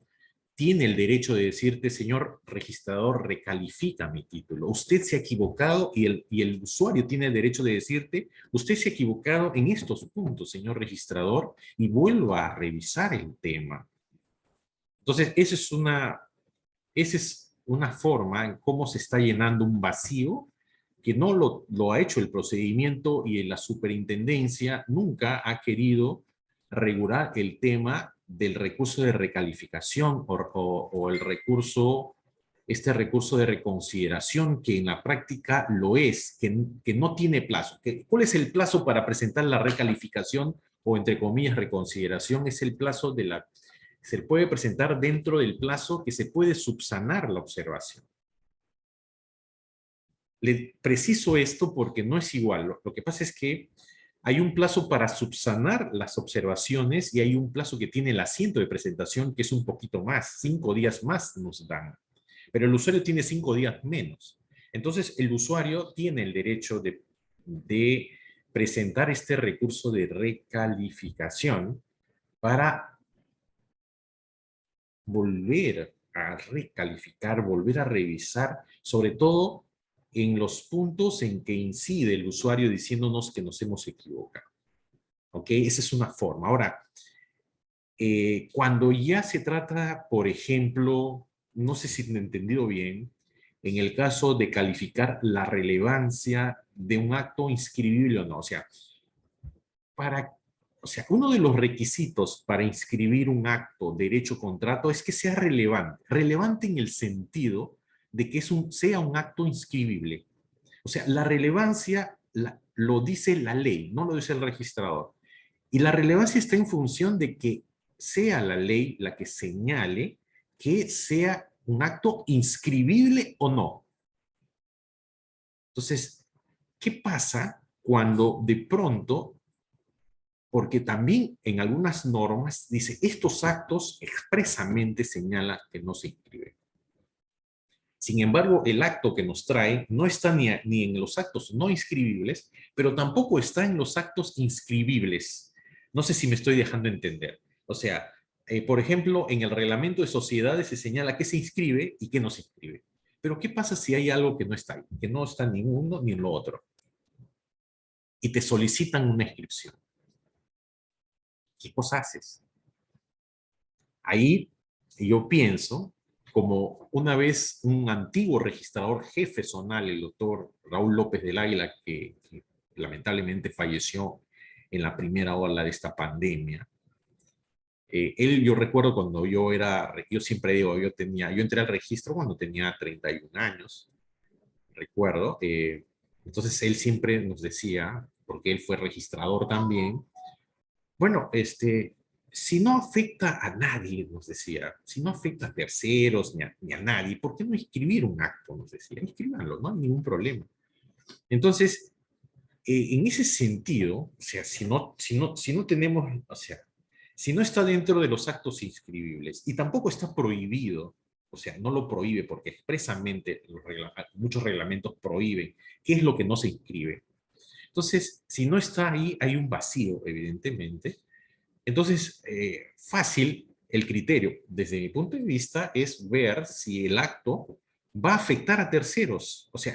tiene el derecho de decirte, señor registrador, recalifica mi título. Usted se ha equivocado y el usuario tiene el derecho de decirte, usted se ha equivocado en estos puntos, señor registrador, y vuelva a revisar el tema. Entonces, esa es una forma en cómo se está llenando un vacío que no lo ha hecho el procedimiento y la superintendencia nunca ha querido regular el tema del recurso de recalificación o el recurso, este recurso de reconsideración que en la práctica lo es, que no tiene plazo. ¿Cuál es el plazo para presentar la recalificación o entre comillas reconsideración? Es el plazo de la... Se puede presentar dentro del plazo que se puede subsanar la observación. Le preciso esto porque no es igual. Lo que pasa es que hay un plazo para subsanar las observaciones y hay un plazo que tiene el asiento de presentación que es un poquito más, 5 días más nos dan. Pero el usuario tiene 5 días menos. Entonces, el usuario tiene el derecho de presentar este recurso de recalificación para volver a recalificar, volver a revisar, sobre todo en los puntos en que incide el usuario diciéndonos que nos hemos equivocado. ¿Ok? Esa es una forma. Ahora, cuando ya se trata, por ejemplo, no sé si me he entendido bien, en el caso de calificar la relevancia de un acto inscribible o no. O sea, uno de los requisitos para inscribir un acto derecho contrato es que sea relevante. Relevante en el sentido de que sea un acto inscribible. O sea, la relevancia lo dice la ley, no lo dice el registrador. Y la relevancia está en función de que sea la ley la que señale que sea un acto inscribible o no. Entonces, ¿qué pasa cuando de pronto, porque también en algunas normas dice, estos actos expresamente señalan que no se inscriben? Sin embargo, el acto que nos trae no está ni en los actos no inscribibles, pero tampoco está en los actos inscribibles. No sé si me estoy dejando entender. O sea, por ejemplo, en el reglamento de sociedades se señala qué se inscribe y qué no se inscribe. Pero ¿qué pasa si hay algo que no está ahí? Que no está ni en uno ni en lo otro. Y te solicitan una inscripción. ¿Qué cosa haces? Ahí yo pienso, como una vez un antiguo registrador jefe zonal, el doctor Raúl López del Águila, que lamentablemente falleció en la primera ola de esta pandemia. Yo recuerdo cuando yo siempre digo, yo entré al registro cuando tenía 31 años, recuerdo. Entonces él siempre nos decía, porque él fue registrador también, bueno, si no afecta a nadie, nos decía, si no afecta a terceros ni a nadie, ¿por qué no escribir un acto? Nos decía, escríbanlo, no hay ningún problema. Entonces, en ese sentido, o sea, si no tenemos, o sea, si no está dentro de los actos inscribibles y tampoco está prohibido, o sea, no lo prohíbe porque expresamente muchos reglamentos prohíben qué es lo que no se inscribe. Entonces, si no está ahí, hay un vacío, evidentemente. Entonces, fácil, el criterio, desde mi punto de vista, es ver si el acto va a afectar a terceros. O sea,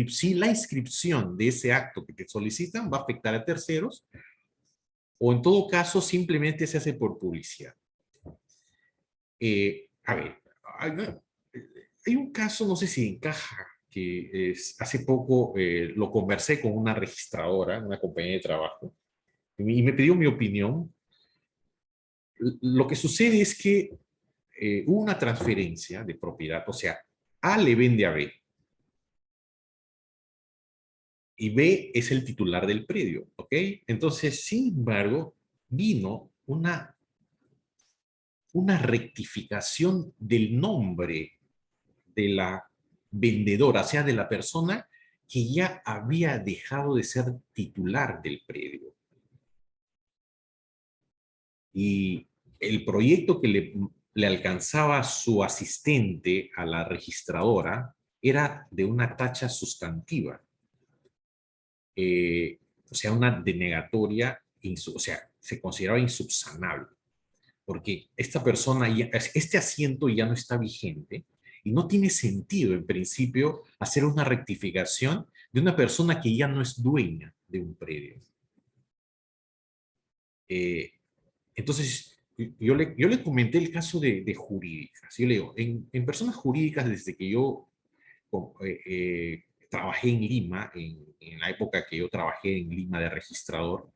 si la inscripción de ese acto que te solicitan va a afectar a terceros, o en todo caso, simplemente se hace por publicidad. A ver, hay un caso, no sé si encaja, que hace poco lo conversé con una registradora, una compañía de trabajo, y me pidió mi opinión. Lo que sucede es que hubo una transferencia de propiedad, o sea, A le vende a B. Y B es el titular del predio, ¿ok? Entonces, sin embargo, vino una rectificación del nombre de la vendedora, o sea, de la persona que ya había dejado de ser titular del predio. Y el proyecto que le alcanzaba su asistente a la registradora era de una tacha sustantiva. O sea, una denegatoria, o sea, se consideraba insubsanable, porque esta persona, este asiento ya no está vigente y no tiene sentido, en principio, hacer una rectificación de una persona que ya no es dueña de un predio. Entonces, yo le comenté el caso de jurídicas. Yo le digo, en personas jurídicas, desde que yo trabajé en Lima, en la época que yo trabajé en Lima de registrador,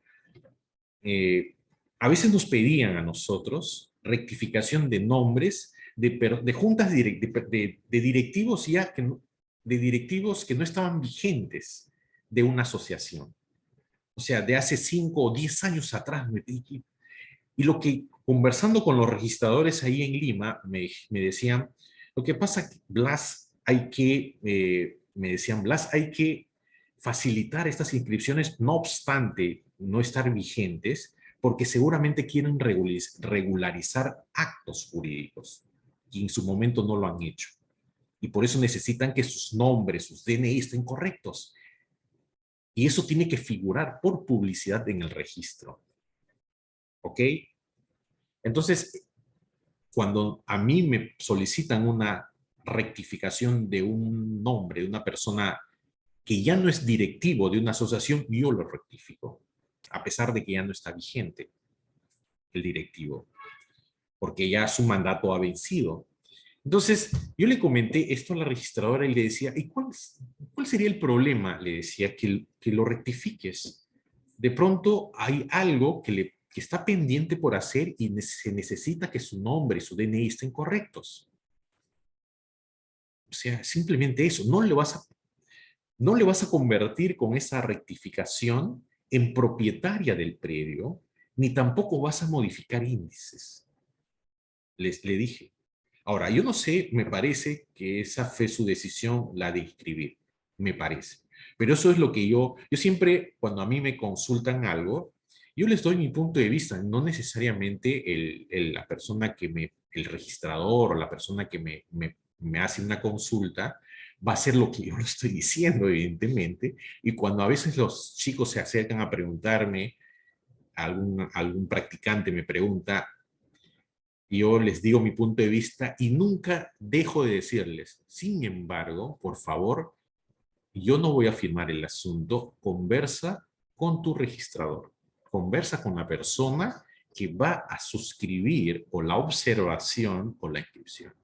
a veces nos pedían a nosotros rectificación de nombres de juntas de directivos ya de directivos que no estaban vigentes de una asociación. O sea, de hace 5 o 10 años atrás. Y lo que, conversando con los registradores ahí en Lima, me decían, lo que pasa, Blas, me decían, Blas, hay que facilitar estas inscripciones, no obstante no estar vigentes, porque seguramente quieren regularizar actos jurídicos y en su momento no lo han hecho. Y por eso necesitan que sus nombres, sus DNI estén correctos. Y eso tiene que figurar por publicidad en el registro. ¿Ok? Entonces, cuando a mí me solicitan una rectificación de un nombre de una persona que ya no es directivo de una asociación, yo lo rectifico, a pesar de que ya no está vigente el directivo, porque ya su mandato ha vencido. Entonces, yo le comenté esto a la registradora y le decía, ¿y cuál sería el problema? Le decía, que lo rectifiques. De pronto hay algo que está pendiente por hacer y se necesita que su nombre y su DNI estén correctos. O sea, simplemente eso. No le vas a convertir con esa rectificación en propietaria del predio, ni tampoco vas a modificar índices. Le dije. Ahora, yo no sé, me parece que esa fue su decisión, la de inscribir, me parece. Pero eso es lo que yo siempre, cuando a mí me consultan algo, yo les doy mi punto de vista, no necesariamente la persona el registrador o la persona que me hace una consulta va a hacer lo que yo le estoy diciendo, evidentemente. Y cuando a veces los chicos se acercan a preguntarme, algún practicante me pregunta, yo les digo mi punto de vista y nunca dejo de decirles, sin embargo, por favor, yo no voy a firmar el asunto, conversa con tu registrador, conversa con la persona que va a suscribir o la observación o la inscripción.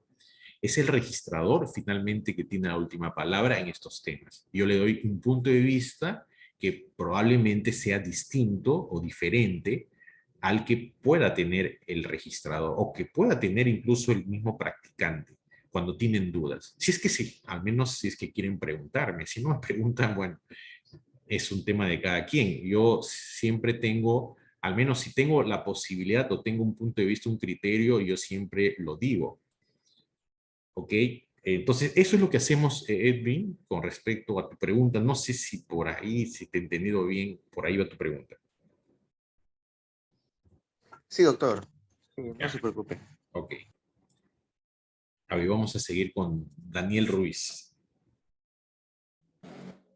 Es el registrador finalmente que tiene la última palabra en estos temas. Yo le doy un punto de vista que probablemente sea distinto o diferente al que pueda tener el registrador o que pueda tener incluso el mismo practicante cuando tienen dudas. Si es que sí, al menos si es que quieren preguntarme. Si no me preguntan, bueno, es un tema de cada quien. Yo siempre tengo, al menos si tengo la posibilidad o tengo un punto de vista, un criterio, yo siempre lo digo. ¿Ok? Entonces, eso es lo que hacemos, Edwin, con respecto a tu pregunta. No sé si por ahí, si te he entendido bien, por ahí va tu pregunta. Sí, doctor. Sí, no Ya. se preocupe. Ok. A ver, vamos a seguir con Daniel Ruiz.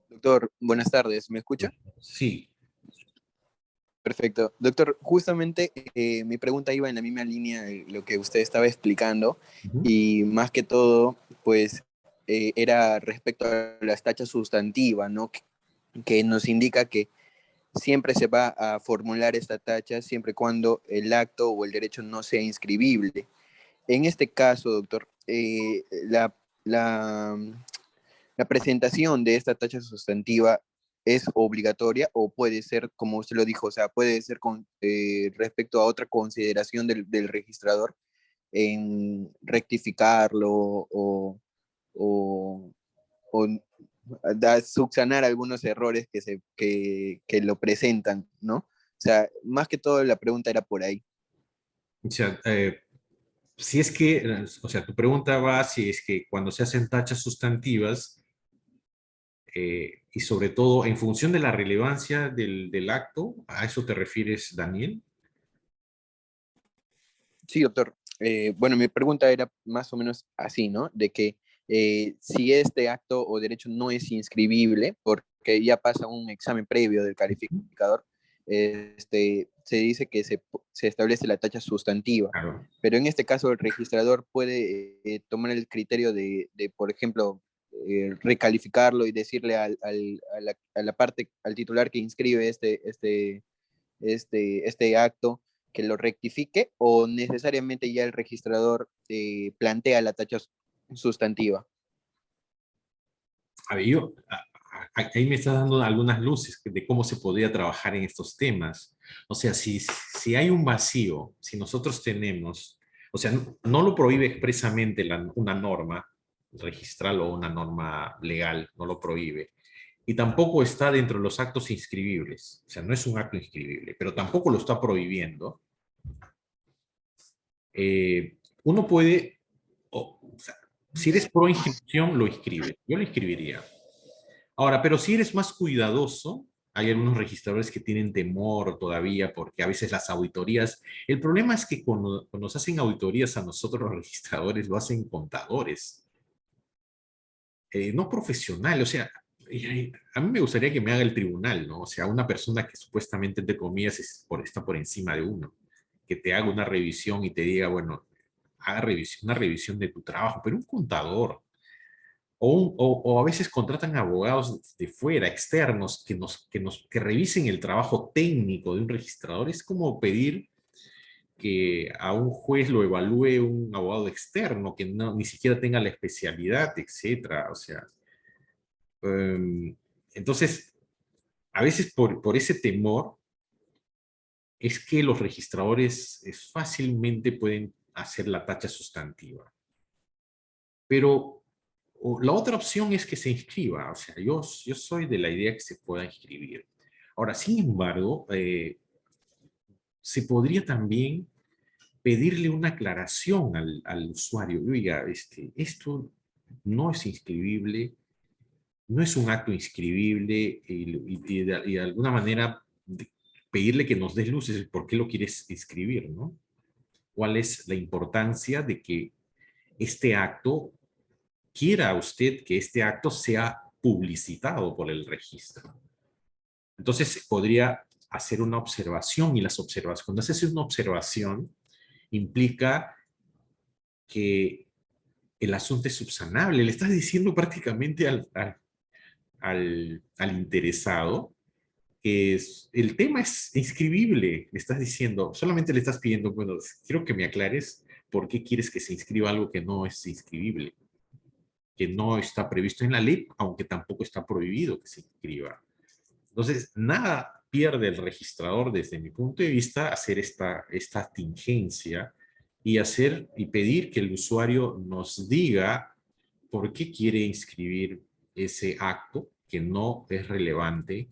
Doctor, buenas tardes, ¿me escucha? Sí. Perfecto. Doctor, justamente mi pregunta iba en la misma línea de lo que usted estaba explicando y más que todo, pues era respecto a las tachas sustantivas, ¿no? Que nos indica que siempre se va a formular esta tacha siempre y cuando el acto o el derecho no sea inscribible. En este caso, doctor, la, la presentación de esta tacha sustantiva es obligatoria o puede ser, como usted lo dijo, o sea, puede ser con respecto a otra consideración del registrador en rectificarlo o, o subsanar algunos errores que lo presentan, ¿no? O sea, más que todo la pregunta era por ahí. O sea, si es que, o sea, tu pregunta va si es que cuando se hacen tachas sustantivas, y sobre todo en función de la relevancia del acto, ¿a eso te refieres, Daniel? Sí, doctor. Bueno, mi pregunta era más o menos así, ¿no? De que si este acto o derecho no es inscribible, porque ya pasa un examen previo del calificador, se dice que se establece la tacha sustantiva. Claro. Pero en este caso el registrador puede tomar el criterio por ejemplo, recalificarlo y decirle a la parte, al titular que inscribe este acto, que lo rectifique o necesariamente ya el registrador plantea la tacha sustantiva. A ver, yo ahí me estás dando algunas luces de cómo se podría trabajar en estos temas. O sea, si hay un vacío, si nosotros tenemos, o sea, no lo prohíbe expresamente una norma registral o una norma legal, no lo prohíbe. Y tampoco está dentro de los actos inscribibles. O sea, no es un acto inscribible, pero tampoco lo está prohibiendo. Uno puede, o sea, si eres pro inscripción, lo inscribe. Yo lo inscribiría. Ahora, pero si eres más cuidadoso, hay algunos registradores que tienen temor todavía porque a veces las auditorías, el problema es que cuando nos hacen auditorías a nosotros los registradores lo hacen contadores, no profesionales, o sea, a mí me gustaría que me haga el tribunal, ¿no? O sea, una persona que supuestamente, entre comillas, está por encima de uno, que te haga una revisión y te diga, bueno, haga una revisión de tu trabajo, pero un contador, o a veces contratan abogados de fuera, externos, que revisen el trabajo técnico de un registrador. Es como pedir que a un juez lo evalúe un abogado externo, que no, ni siquiera tenga la especialidad, etcétera. O sea, entonces, a veces por ese temor es que los registradores fácilmente pueden hacer la tacha sustantiva. Pero la otra opción es que se inscriba. O sea, yo soy de la idea que se pueda inscribir. Ahora, sin embargo, se podría también pedirle una aclaración al usuario. Oiga, esto no es inscribible, no es un acto inscribible y de alguna manera pedirle que nos dé luces por qué lo quieres inscribir, ¿no? ¿Cuál es la importancia de que este acto, quiera usted que este acto sea publicitado por el registro? Entonces podría hacer una observación y las observaciones, cuando haces una observación, implica que el asunto es subsanable. Le estás diciendo prácticamente al interesado que el tema es inscribible. Le estás diciendo, solamente le estás pidiendo, bueno, quiero que me aclares por qué quieres que se inscriba algo que no es inscribible, que no está previsto en la ley, aunque tampoco está prohibido que se inscriba. Entonces, nada pierde el registrador, desde mi punto de vista, hacer esta tingencia y pedir que el usuario nos diga por qué quiere inscribir ese acto que no es relevante,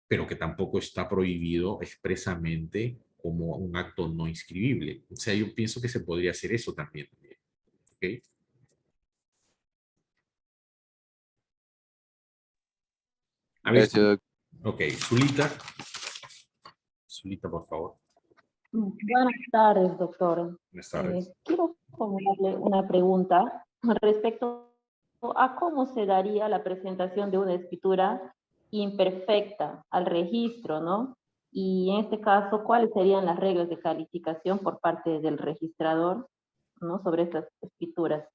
pero que tampoco está prohibido expresamente como un acto no inscribible. O sea, yo pienso que se podría hacer eso también. ¿Okay? A ver, Gracias. ok, Zulita. Zulita, por favor. Buenas tardes, doctor. Buenas tardes. Quiero formularle una pregunta respecto a cómo se daría la presentación de una escritura imperfecta al registro, ¿no? Y en este caso, ¿cuáles serían las reglas de calificación por parte del registrador, ¿no? Sobre estas escrituras.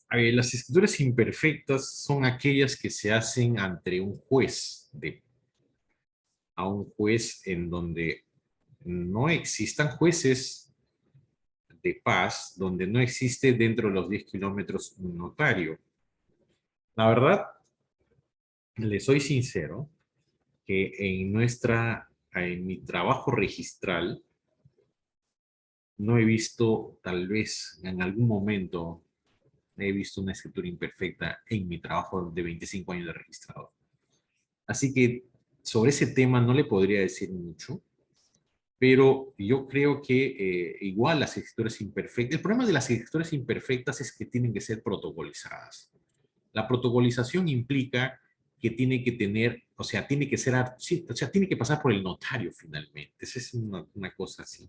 A ver, las escrituras imperfectas son aquellas que se hacen ante un juez, a un juez en donde no existan jueces de paz, donde no existe dentro de los 10 kilómetros un notario. La verdad, le soy sincero, que en mi trabajo registral, no he visto, tal vez en algún momento, he visto una escritura imperfecta en mi trabajo de 25 años de registrador. Así que sobre ese tema no le podría decir mucho, pero yo creo que igual las escrituras imperfectas, el problema de las escrituras imperfectas es que tienen que ser protocolizadas. La protocolización implica que tiene que tener, o sea, tiene que ser, o sea, tiene que pasar por el notario finalmente. Esa es una cosa así.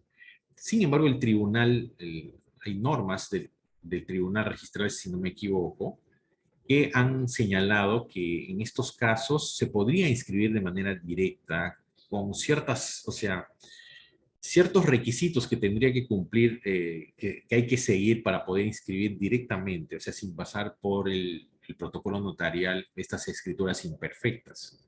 Sin embargo, el tribunal, hay normas del tribunal registral, si no me equivoco, que han señalado que en estos casos se podría inscribir de manera directa con ciertas, o sea, ciertos requisitos que tendría que cumplir, que hay que seguir para poder inscribir directamente, o sea, sin pasar por el protocolo notarial, estas escrituras imperfectas.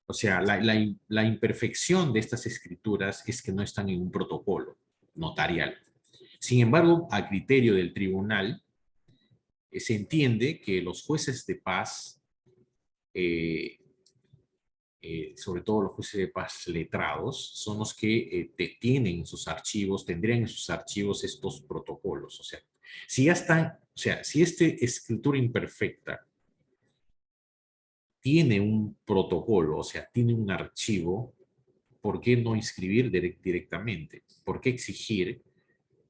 O sea, la imperfección de estas escrituras es que no están en un protocolo notarial. Sin embargo, a criterio del tribunal, se entiende que los jueces de paz sobre todo los jueces de paz letrados, son los que tienen en sus archivos, tendrían en sus archivos estos protocolos. O sea, si ya están, o sea, si esta escritura imperfecta tiene un protocolo, o sea, tiene un archivo, ¿por qué no inscribir directamente? ¿Por qué exigir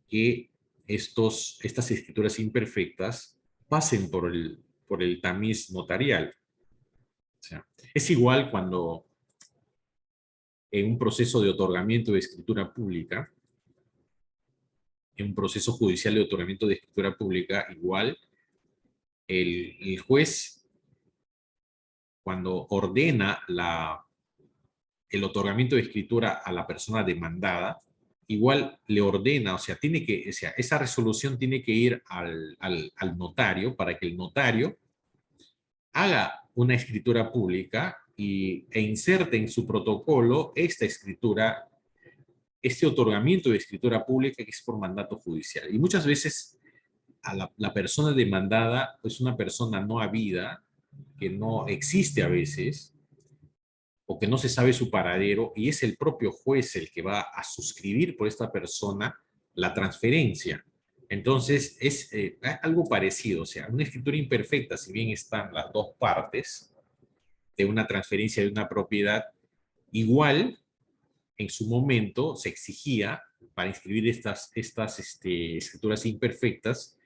que estas escrituras imperfectas pasen por el tamiz notarial? O sea, es igual cuando en un proceso de otorgamiento de escritura pública, en un proceso judicial de otorgamiento de escritura pública, igual el juez, cuando ordena el otorgamiento de escritura a la persona demandada, igual le ordena, o sea, esa resolución tiene que ir al notario para que el notario haga una escritura pública e inserte en su protocolo esta escritura, este otorgamiento de escritura pública que es por mandato judicial. Y muchas veces a la persona demandada es una persona no habida, que no existe a veces, o que no se sabe su paradero, y es el propio juez el que va a suscribir por esta persona la transferencia. Entonces, es algo parecido, o sea, una escritura imperfecta, si bien están las dos partes de una transferencia de una propiedad, igual en su momento se exigía para inscribir estas escrituras imperfectas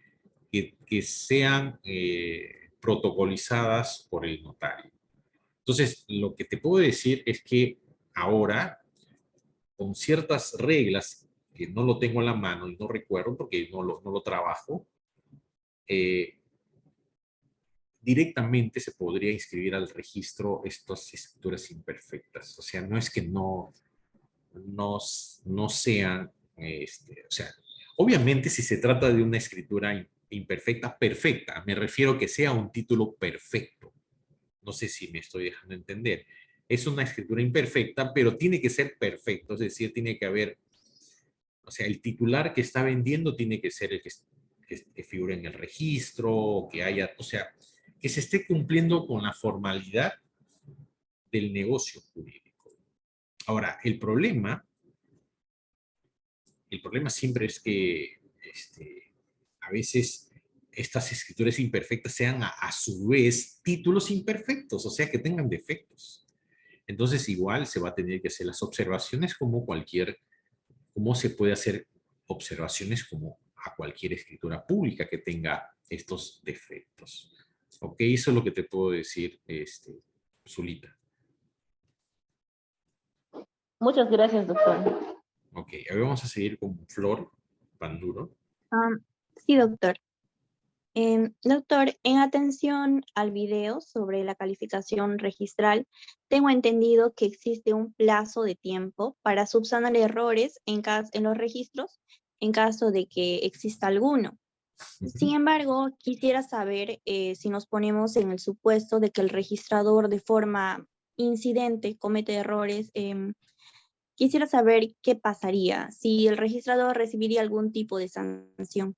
que sean protocolizadas por el notario. Entonces, lo que te puedo decir es que ahora, con ciertas reglas, que no lo tengo en la mano y no recuerdo porque no lo trabajo, directamente se podría inscribir al registro estas escrituras imperfectas. O sea, no es que no sean, o sea, obviamente si se trata de una escritura imperfecta, perfecta, me refiero que sea un título perfecto. No sé si me estoy dejando entender. Es una escritura imperfecta, pero tiene que ser perfecto, es decir, tiene que haber, o sea, el titular que está vendiendo tiene que ser el que figure en el registro, que haya, o sea, que se esté cumpliendo con la formalidad del negocio jurídico. Ahora, el problema siempre es que a veces estas escrituras imperfectas sean a su vez títulos imperfectos, o sea, que tengan defectos. Entonces igual se va a tener que hacer las observaciones como se puede hacer observaciones como a cualquier escritura pública que tenga estos defectos. Ok, eso es lo que te puedo decir, Zulita. Muchas gracias, doctor. Ok, ahora vamos a seguir con Flor Panduro. Sí, doctor. Doctor, en atención al video sobre la calificación registral, tengo entendido que existe un plazo de tiempo para subsanar errores en los registros en caso de que exista alguno. Sin embargo, quisiera saber si nos ponemos en el supuesto de que el registrador de forma incidente comete errores. Quisiera saber qué pasaría, si el registrador recibiría algún tipo de sanción.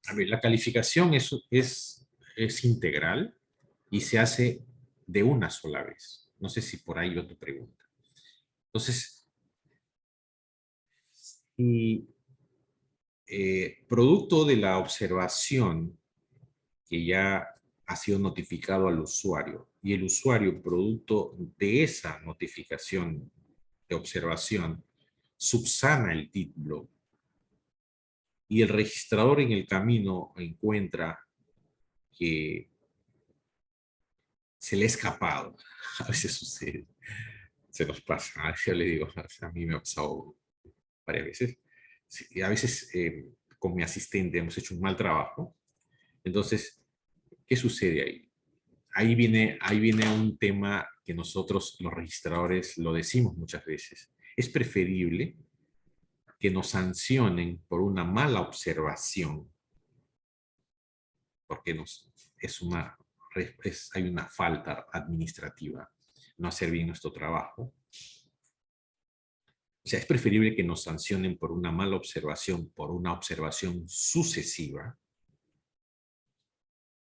A ver, la calificación es integral y se hace de una sola vez. No sé si por ahí va tu pregunta. Entonces, y producto de la observación que ya ha sido notificado al usuario y el usuario, producto de esa notificación de observación, subsana el título y el registrador en el camino encuentra que se le ha escapado. A veces sucede, se nos pasa. A veces yo le digo, a mí me ha pasado varias veces. Sí, a veces con mi asistente hemos hecho un mal trabajo. Entonces, ¿qué sucede ahí? Ahí viene un tema que nosotros, los registradores, lo decimos muchas veces. Es preferible que nos sancionen por una mala observación, porque hay una falta administrativa, no hacer bien nuestro trabajo. O sea, es preferible que nos sancionen por una mala observación, por una observación sucesiva,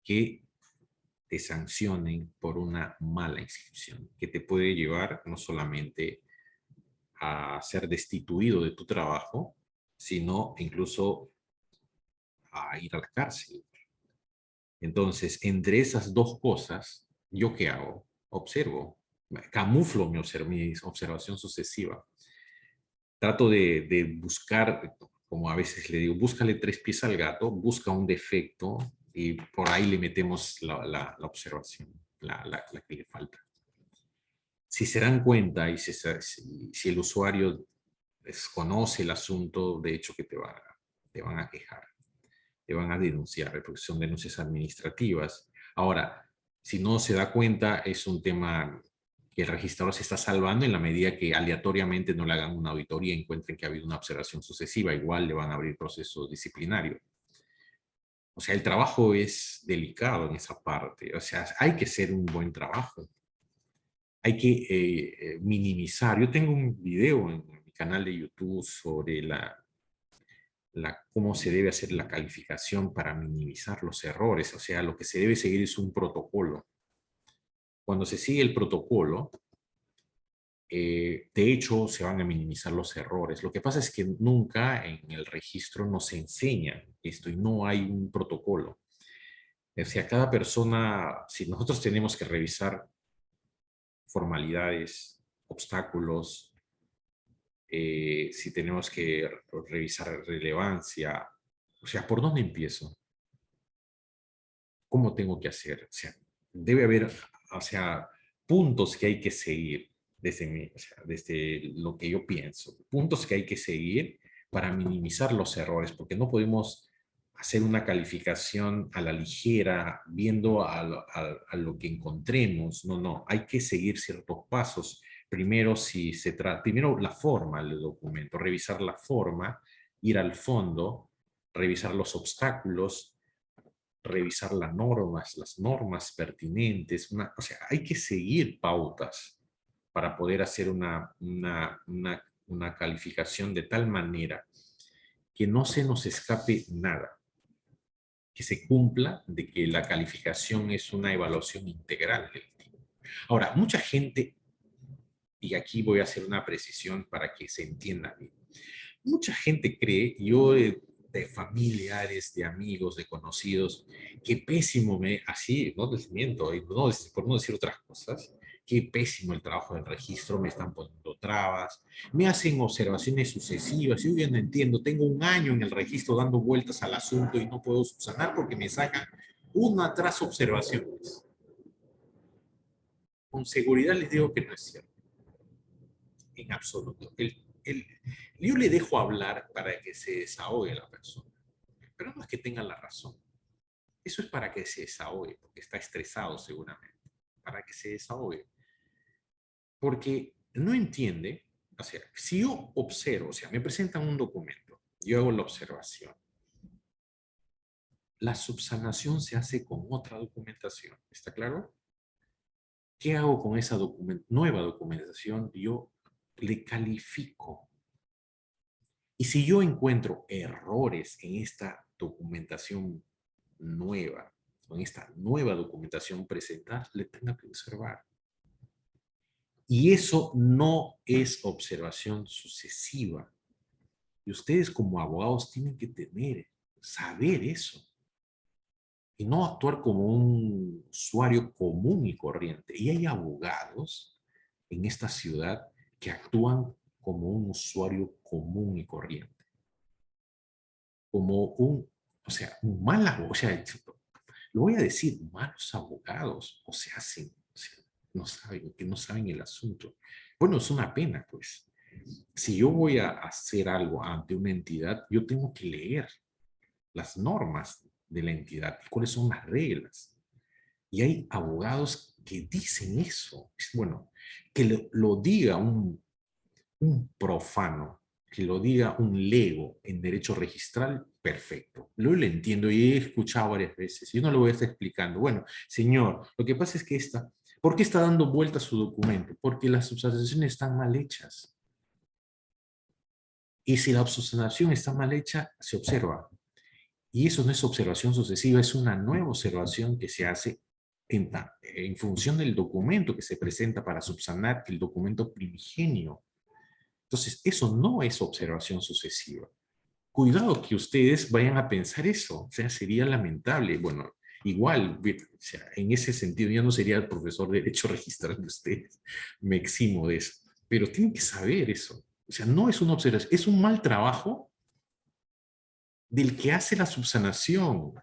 que te sancionen por una mala inscripción, que te puede llevar no solamente a ser destituido de tu trabajo, sino incluso a ir a la cárcel. Entonces, entre esas dos cosas, ¿yo qué hago? Observo, camuflo mi observación sucesiva. Trato de buscar, como a veces le digo, búscale 3 pies al gato, busca un defecto y por ahí le metemos la observación, la que le falta. Si se dan cuenta y si el usuario desconoce el asunto, de hecho que te van a quejar, te van a denunciar, porque son denuncias administrativas. Ahora, si no se da cuenta, es un tema que el registrador se está salvando en la medida que aleatoriamente no le hagan una auditoría y encuentren que ha habido una observación sucesiva, igual le van a abrir proceso disciplinario. O sea, el trabajo es delicado en esa parte. O sea, hay que hacer un buen trabajo. Hay que minimizar. Yo tengo un video en mi canal de YouTube sobre cómo se debe hacer la calificación para minimizar los errores. O sea, lo que se debe seguir es un protocolo. Cuando se sigue el protocolo, de hecho, se van a minimizar los errores. Lo que pasa es que nunca en el registro nos enseñan esto y no hay un protocolo. O sea, cada persona, si nosotros tenemos que revisar formalidades, obstáculos, si tenemos que revisar relevancia, o sea, ¿por dónde empiezo? ¿Cómo tengo que hacer? O sea, debe haber, o sea, puntos que hay que seguir desde lo que yo pienso, puntos que hay que seguir para minimizar los errores, porque no podemos hacer una calificación a la ligera, viendo a lo que encontremos. No, hay que seguir ciertos pasos. Primero, primero la forma del documento, revisar la forma, ir al fondo, revisar los obstáculos, revisar las normas pertinentes. O sea, hay que seguir pautas para poder hacer una calificación de tal manera que no se nos escape nada, que se cumpla de que la calificación es una evaluación integral del tipo. Ahora, mucha gente, y aquí voy a hacer una precisión para que se entienda bien, mucha gente cree, yo de familiares, de amigos, de conocidos, que pésimo así, no les miento, por no decir otras cosas, qué pésimo el trabajo del registro, me están poniendo trabas, me hacen observaciones sucesivas, yo ya no entiendo, tengo 1 año en el registro dando vueltas al asunto y no puedo subsanar porque me sacan una tras observaciones. Con seguridad les digo que no es cierto, en absoluto. Yo le dejo hablar para que se desahogue la persona, pero no es que tenga la razón. Eso es para que se desahogue, porque está estresado seguramente, para que se desahogue. Porque no entiende, o sea, si yo observo, o sea, me presentan un documento, yo hago la observación, la subsanación se hace con otra documentación, ¿está claro? ¿Qué hago con esa nueva documentación? Yo le califico. Y si yo encuentro errores en esta documentación nueva, con esta nueva documentación presentada, le tengo que observar. Y eso no es observación sucesiva. Y ustedes como abogados tienen que saber eso. Y no actuar como un usuario común y corriente. Y hay abogados en esta ciudad que actúan como un usuario común y corriente. Como un mal abogado. O sea, lo voy a decir, malos abogados. Que no saben el asunto. Bueno, es una pena, pues. Si yo voy a hacer algo ante una entidad, yo tengo que leer las normas de la entidad y cuáles son las reglas. Y hay abogados que dicen eso. Bueno, que lo diga un profano, que lo diga un lego en derecho registral, perfecto. Lo entiendo y he escuchado varias veces. Yo no lo voy a estar explicando. Bueno, señor, lo que pasa es que ¿por qué está dando vuelta su documento? Porque las subsanaciones están mal hechas. Y si la subsanación está mal hecha, se observa. Y eso no es observación sucesiva, es una nueva observación que se hace en función del documento que se presenta para subsanar el documento primigenio. Entonces, eso no es observación sucesiva. Cuidado que ustedes vayan a pensar eso, o sea, sería lamentable. Bueno, igual, o sea, en ese sentido, yo no sería el profesor de Derecho Registral de ustedes, me eximo de eso, pero tienen que saber eso. O sea, no es una observación, es un mal trabajo del que hace la subsanación,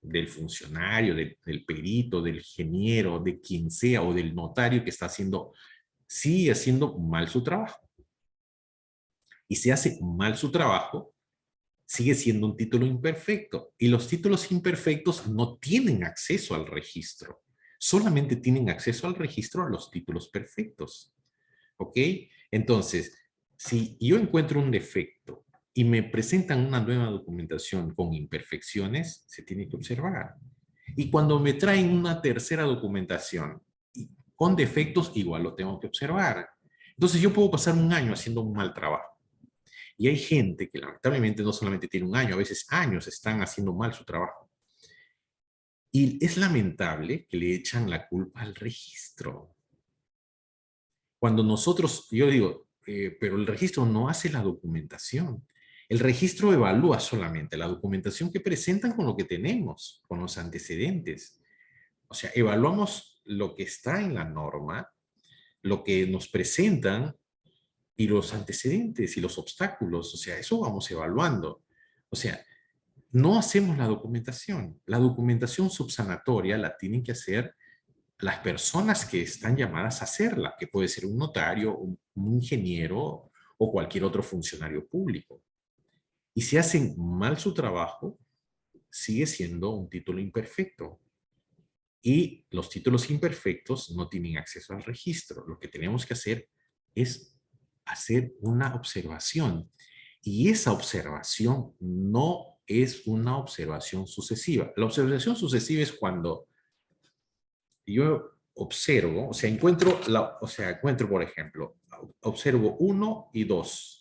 del funcionario, del perito, del ingeniero, de quien sea, o del notario que está haciendo, sigue haciendo mal su trabajo. Y si hace mal su trabajo, sigue siendo un título imperfecto. Y los títulos imperfectos no tienen acceso al registro. Solamente tienen acceso al registro a los títulos perfectos. ¿Ok? Entonces, si yo encuentro un defecto y me presentan una nueva documentación con imperfecciones, se tiene que observar. Y cuando me traen una tercera documentación con defectos, igual lo tengo que observar. Entonces yo puedo pasar un año haciendo un mal trabajo. Y hay gente que lamentablemente no solamente tiene un año, a veces años están haciendo mal su trabajo. Y es lamentable que le echan la culpa al registro. Cuando nosotros, yo digo, pero el registro no hace la documentación. El registro evalúa solamente la documentación que presentan con lo que tenemos, con los antecedentes. O sea, evaluamos lo que está en la norma, lo que nos presentan y los antecedentes y los obstáculos. O sea, eso vamos evaluando. O sea, no hacemos la documentación. La documentación subsanatoria la tienen que hacer las personas que están llamadas a hacerla, que puede ser un notario, un ingeniero o cualquier otro funcionario público. Y si hacen mal su trabajo, sigue siendo un título imperfecto. Y los títulos imperfectos no tienen acceso al registro. Lo que tenemos que hacer es hacer una observación. Y esa observación no es una observación sucesiva. La observación sucesiva es cuando yo observo, o sea, encuentro, por ejemplo, observo 1 y 2.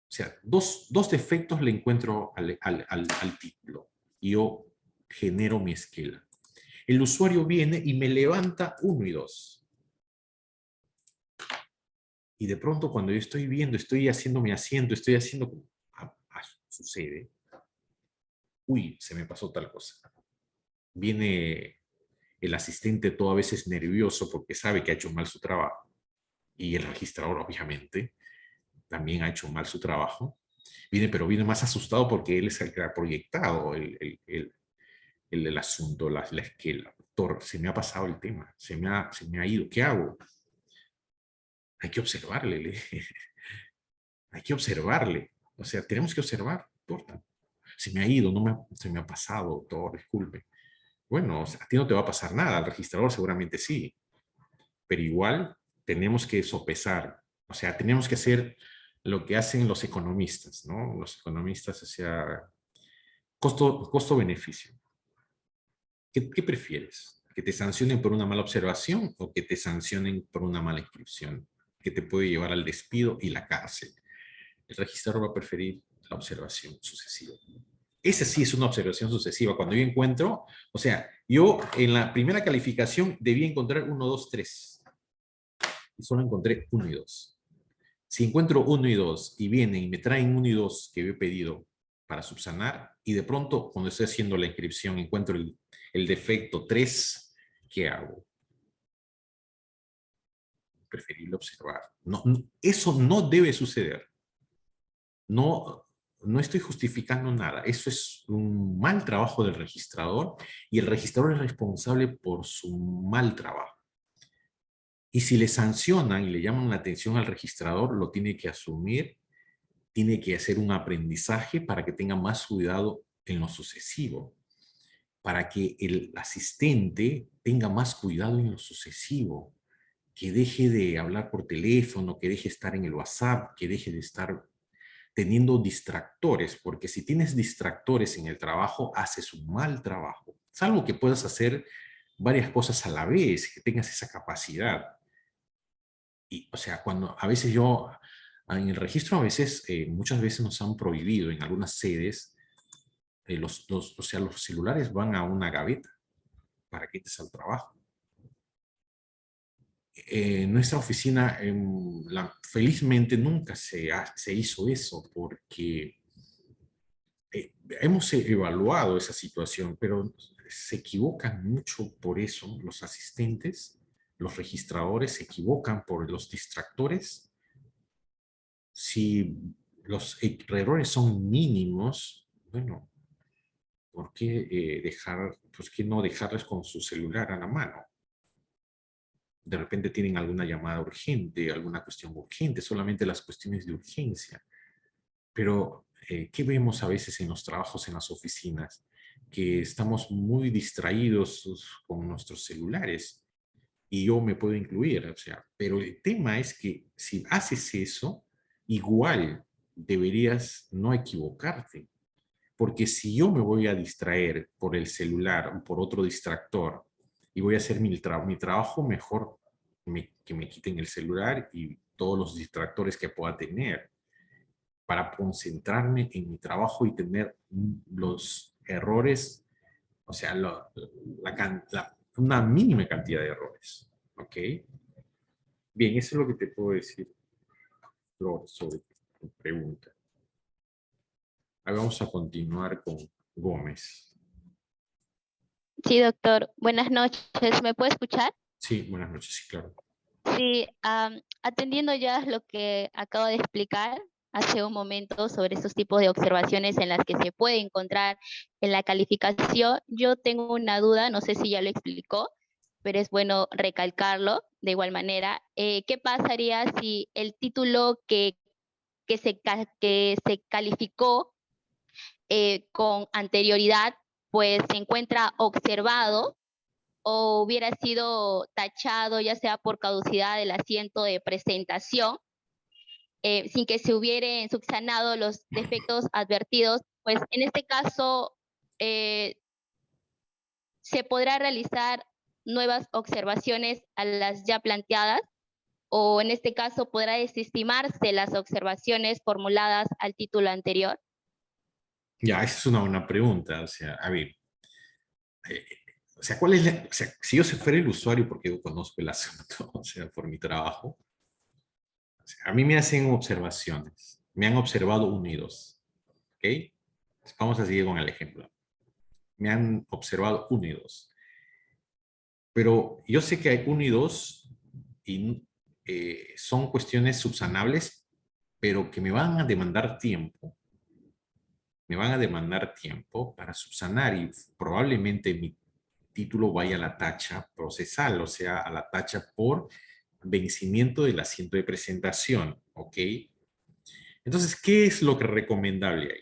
O sea, dos defectos le encuentro al título. Y yo genero mi esquela. El usuario viene y me levanta 1 y 2. Y de pronto cuando yo estoy viendo, estoy haciendo mi asiento, estoy haciendo... sucede. Uy, se me pasó tal cosa. Viene el asistente todo a veces nervioso porque sabe que ha hecho mal su trabajo. Y el registrador, obviamente, también ha hecho mal su trabajo. Pero viene más asustado porque él es el que ha proyectado el asunto, la esquela. Doctor, se me ha pasado el tema, se me ha ido, ¿qué hago? Hay que observarle, hay que observarle. O sea, tenemos que observar, doctor. Se me ha ido, se me ha pasado, doctor, disculpe. Bueno, o sea, a ti no te va a pasar nada, al registrador seguramente sí. Pero igual tenemos que sopesar, o sea, tenemos que hacer lo que hacen los economistas, ¿no? Los economistas, o sea, costo-beneficio. ¿Qué prefieres? ¿Que te sancionen por una mala observación o que te sancionen por una mala inscripción? Que te puede llevar al despido y la cárcel. El registrador va a preferir la observación sucesiva. Esa sí es una observación sucesiva. Cuando yo encuentro, o sea, yo en la primera calificación debía encontrar 1, 2, 3. Y solo encontré 1 y 2. Si encuentro 1 y 2 y vienen y me traen 1 y 2 que he pedido para subsanar, y de pronto cuando estoy haciendo la inscripción encuentro el defecto 3, ¿qué hago? Preferible observar. Eso no debe suceder. No estoy justificando nada. Eso es un mal trabajo del registrador y el registrador es responsable por su mal trabajo. Y si le sancionan y le llaman la atención al registrador, lo tiene que asumir, tiene que hacer un aprendizaje para que tenga más cuidado en lo sucesivo, para que el asistente tenga más cuidado en lo sucesivo, que deje de hablar por teléfono, que deje de estar en el WhatsApp, que deje de estar teniendo distractores, porque si tienes distractores en el trabajo, haces un mal trabajo. Salvo que puedas hacer varias cosas a la vez, que tengas esa capacidad. Y, o sea, cuando a veces en el registro muchas veces nos han prohibido en algunas sedes, los celulares van a una gaveta, para que entres al trabajo. En nuestra oficina, felizmente nunca se hizo eso, porque hemos evaluado esa situación, pero se equivocan mucho por eso los asistentes, los registradores se equivocan por los distractores. Si los errores son mínimos, bueno, ¿por qué pues qué no dejarles con su celular a la mano? De repente tienen alguna llamada urgente, alguna cuestión urgente, solamente las cuestiones de urgencia. Pero, ¿qué vemos a veces en los trabajos, en las oficinas? Que estamos muy distraídos con nuestros celulares. Y yo me puedo incluir, o sea, pero el tema es que si haces eso, igual deberías no equivocarte. Porque si yo me voy a distraer por el celular o por otro distractor y voy a hacer mi trabajo, mejor que me quiten el celular y todos los distractores que pueda tener para concentrarme en mi trabajo y tener los errores, o sea, una mínima cantidad de errores. ¿Ok? Bien, eso es lo que te puedo decir sobre tu pregunta. Ahora vamos a continuar con Gómez. Sí, doctor. Buenas noches. ¿Me puede escuchar? Sí, buenas noches, sí, claro. Sí, atendiendo ya lo que acabo de explicar hace un momento sobre estos tipos de observaciones en las que se puede encontrar en la calificación, yo tengo una duda, no sé si ya lo explicó, pero es bueno recalcarlo de igual manera. ¿Qué pasaría si el título que se calificó con anterioridad pues se encuentra observado o hubiera sido tachado ya sea por caducidad del asiento de presentación, sin que se hubieran subsanado los defectos advertidos? Pues en este caso se podrá realizar nuevas observaciones a las ya planteadas, o en este caso podrá desestimarse las observaciones formuladas al título anterior. Ya, esa es una buena pregunta. O sea, a ver, o sea, ¿cuál es o sea, si yo fuera el usuario, porque yo conozco el asunto, o sea, por mi trabajo, o sea, a mí me hacen observaciones, me han observado 1 y 2, ¿ok? Vamos a seguir con el ejemplo. Me han observado 1 y 2. Pero yo sé que hay 1 y 2 y son cuestiones subsanables, pero que me van a demandar tiempo. Me van a demandar tiempo para subsanar y probablemente mi título vaya a la tacha procesal, o sea, a la tacha por vencimiento del asiento de presentación, ¿ok? Entonces, ¿qué es lo que es recomendable ahí?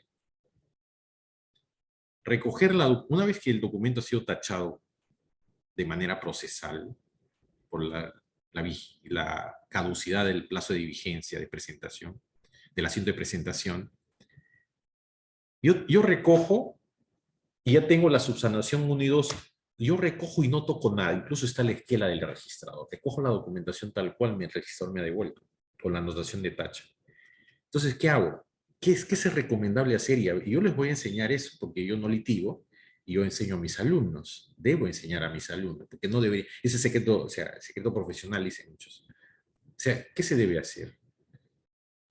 Una vez que el documento ha sido tachado de manera procesal por la caducidad del plazo de vigencia de presentación, del asiento de presentación, yo recojo y ya tengo la subsanación 1 y 2. Yo recojo y no toco nada, incluso está la esquela del registrador. Recojo la documentación tal cual el registrador me ha devuelto, con la anotación de tacha. Entonces, ¿qué hago? ¿Qué es recomendable hacer? Y yo les voy a enseñar eso porque yo no litigo y yo enseño a mis alumnos. Debo enseñar a mis alumnos, porque no debería. Ese secreto, o sea, secreto profesional, dicen muchos. O sea, ¿qué se debe hacer?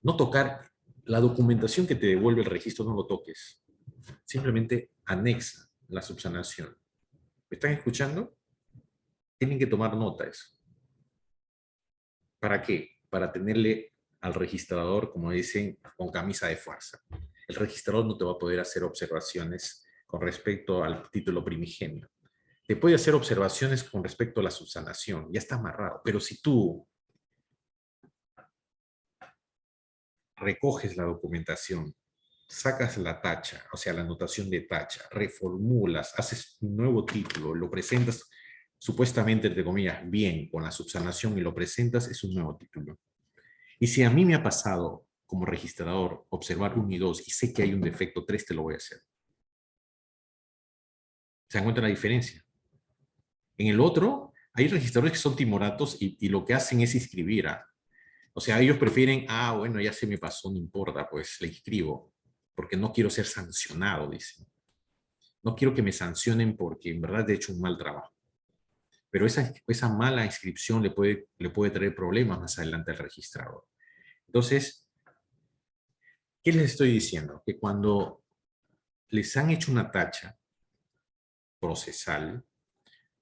No tocar la documentación que te devuelve el registro, no lo toques. Simplemente anexa la subsanación. ¿Me están escuchando? Tienen que tomar nota de eso. ¿Para qué? Para tenerle al registrador, como dicen, con camisa de fuerza. El registrador no te va a poder hacer observaciones con respecto al título primigenio. Te puede hacer observaciones con respecto a la subsanación, ya está amarrado. Pero si tú recoges la documentación, sacas la tacha, o sea, la anotación de tacha, reformulas, haces un nuevo título, lo presentas supuestamente, entre comillas, bien, con la subsanación y lo presentas, es un nuevo título. Y si a mí me ha pasado como registrador observar 1 y 2 y sé que hay un defecto 3, te lo voy a hacer. ¿Se dan cuenta la diferencia? En el otro, hay registradores que son timoratos y lo que hacen es inscribir. O sea, ellos prefieren, bueno, ya se me pasó, no importa, pues le inscribo, porque no quiero ser sancionado, dicen. No quiero que me sancionen porque en verdad he hecho un mal trabajo. Pero esa mala inscripción le puede traer problemas más adelante al registrador. Entonces, ¿qué les estoy diciendo? Que cuando les han hecho una tacha procesal,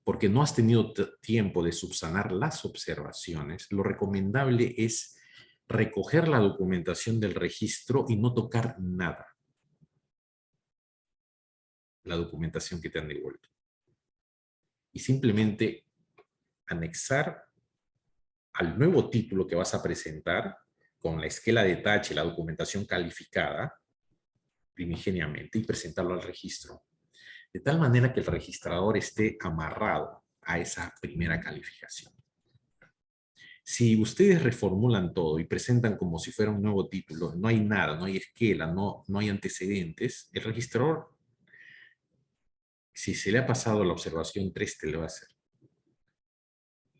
porque no has tenido tiempo de subsanar las observaciones, lo recomendable es recoger la documentación del registro y no tocar nada. La documentación que te han devuelto. Y simplemente anexar al nuevo título que vas a presentar con la esquela de tacha y la documentación calificada primigeniamente y presentarlo al registro. De tal manera que el registrador esté amarrado a esa primera calificación. Si ustedes reformulan todo y presentan como si fuera un nuevo título, no hay nada, no hay esquela, no hay antecedentes, el registrador, si se le ha pasado la observación 3, te lo va a hacer.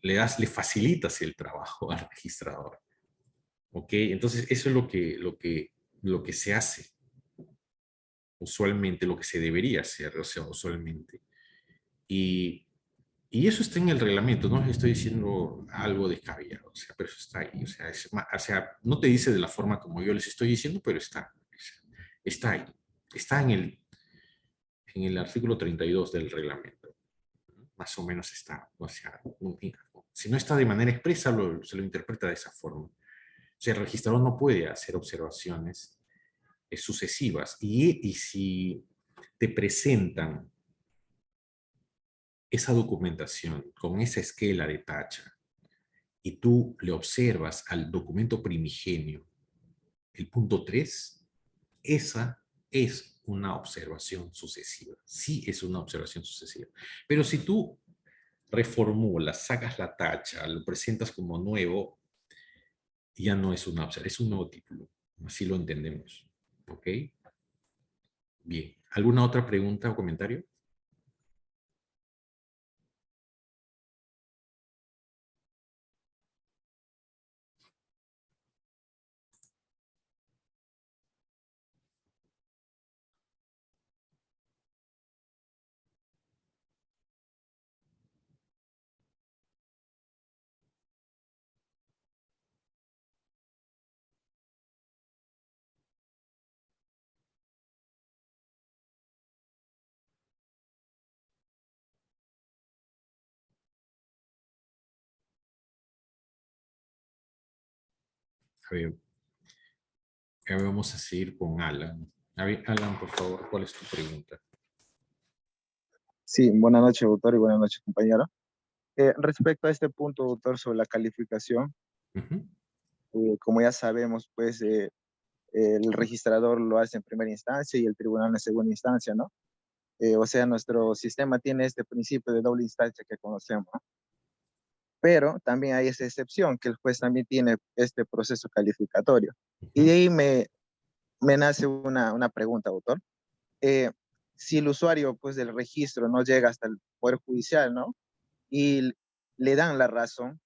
Le facilitas el trabajo al registrador. ¿Ok? Entonces, eso es lo que se hace. Usualmente, lo que se debería hacer, o sea, usualmente. Y eso está en el reglamento, no les estoy diciendo algo descabellado, o sea, pero eso está ahí. O sea, no te dice de la forma como yo les estoy diciendo, pero está ahí. Está en el artículo 32 del reglamento. Más o menos está. O sea, si no está de manera expresa, se lo interpreta de esa forma. O sea, el registrador no puede hacer observaciones sucesivas. Y si te presentan esa documentación con esa esquela de tacha y tú le observas al documento primigenio el punto 3, esa es una observación sucesiva. Sí es una observación sucesiva. Pero si tú reformulas, sacas la tacha, lo presentas como nuevo, ya no es una observación, es un nuevo título. Así lo entendemos. ¿Ok? Bien. ¿Alguna otra pregunta o comentario? A ver, ahora vamos a seguir con Alan. A ver, Alan, por favor, ¿cuál es tu pregunta? Sí, buenas noches, doctor, y buenas noches, compañero. Respecto a este punto, doctor, sobre la calificación, como ya sabemos, pues el registrador lo hace en primera instancia y el tribunal en segunda instancia, ¿no? O sea, nuestro sistema tiene este principio de doble instancia que conocemos, ¿no? Pero también hay esa excepción, que el juez también tiene este proceso calificatorio. Y de ahí me nace una pregunta, doctor. Si el usuario, pues, del registro no llega hasta el Poder Judicial, ¿no? Y le dan la razón,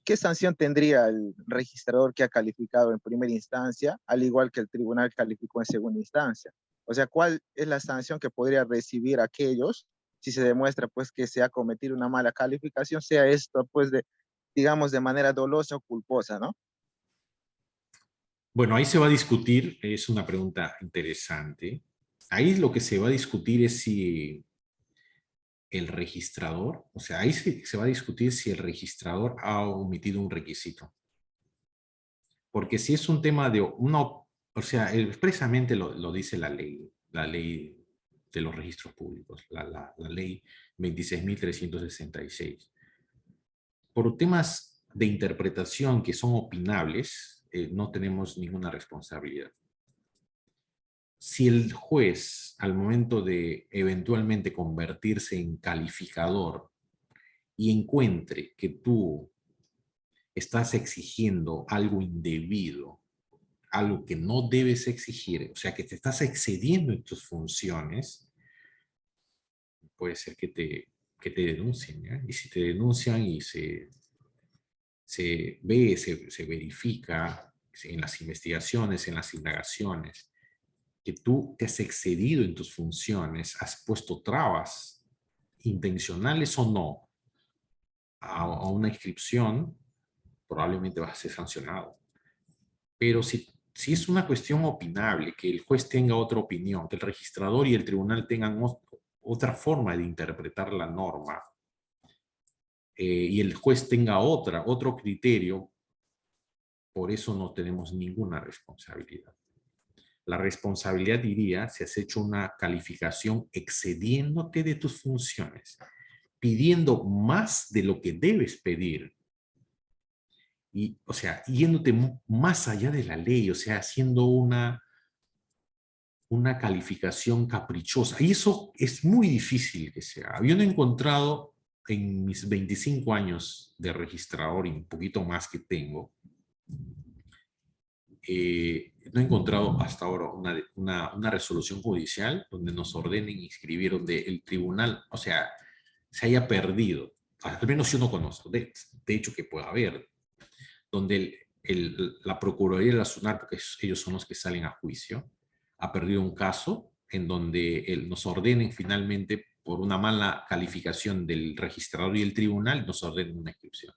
¿qué sanción tendría el registrador que ha calificado en primera instancia, al igual que el tribunal calificó en segunda instancia? O sea, ¿cuál es la sanción que podría recibir aquellos si se demuestra, pues, que se ha cometido una mala calificación, sea esto, pues, digamos, de manera dolosa o culposa, ¿no? Bueno, ahí se va a discutir, es una pregunta interesante. Ahí lo que se va a discutir es si el registrador, o sea, ahí se va a discutir si el registrador ha omitido un requisito. Porque si es un tema de o sea, expresamente lo dice la ley de los registros públicos, la ley 26.366. Por temas de interpretación que son opinables, no tenemos ninguna responsabilidad. Si el juez, al momento de eventualmente convertirse en calificador y encuentre que tú estás exigiendo algo indebido, algo que no debes exigir, o sea, que te estás excediendo en tus funciones, puede ser que te denuncien, ¿ya? Y si te denuncian y se verifica en las investigaciones, en las indagaciones, que tú te has excedido en tus funciones, has puesto trabas intencionales o no, a una inscripción, probablemente vas a ser sancionado. Pero si es una cuestión opinable, que el juez tenga otra opinión, que el registrador y el tribunal tengan otra forma de interpretar la norma, y el juez tenga otro criterio, por eso no tenemos ninguna responsabilidad. La responsabilidad diría si has hecho una calificación excediéndote de tus funciones, pidiendo más de lo que debes pedir, y, o sea, yéndote más allá de la ley, o sea, haciendo una calificación caprichosa. Y eso es muy difícil que se haga. Yo no he encontrado en mis 25 años de registrador y un poquito más que tengo, no he encontrado hasta ahora una resolución judicial donde nos ordenen inscribir, donde el tribunal, o sea, se haya perdido. Al menos yo no conozco. De hecho que pueda haber, donde la Procuraduría de la SUNAR, porque ellos son los que salen a juicio, ha perdido un caso en donde nos ordenen finalmente, por una mala calificación del registrador y el tribunal, nos ordenen una inscripción.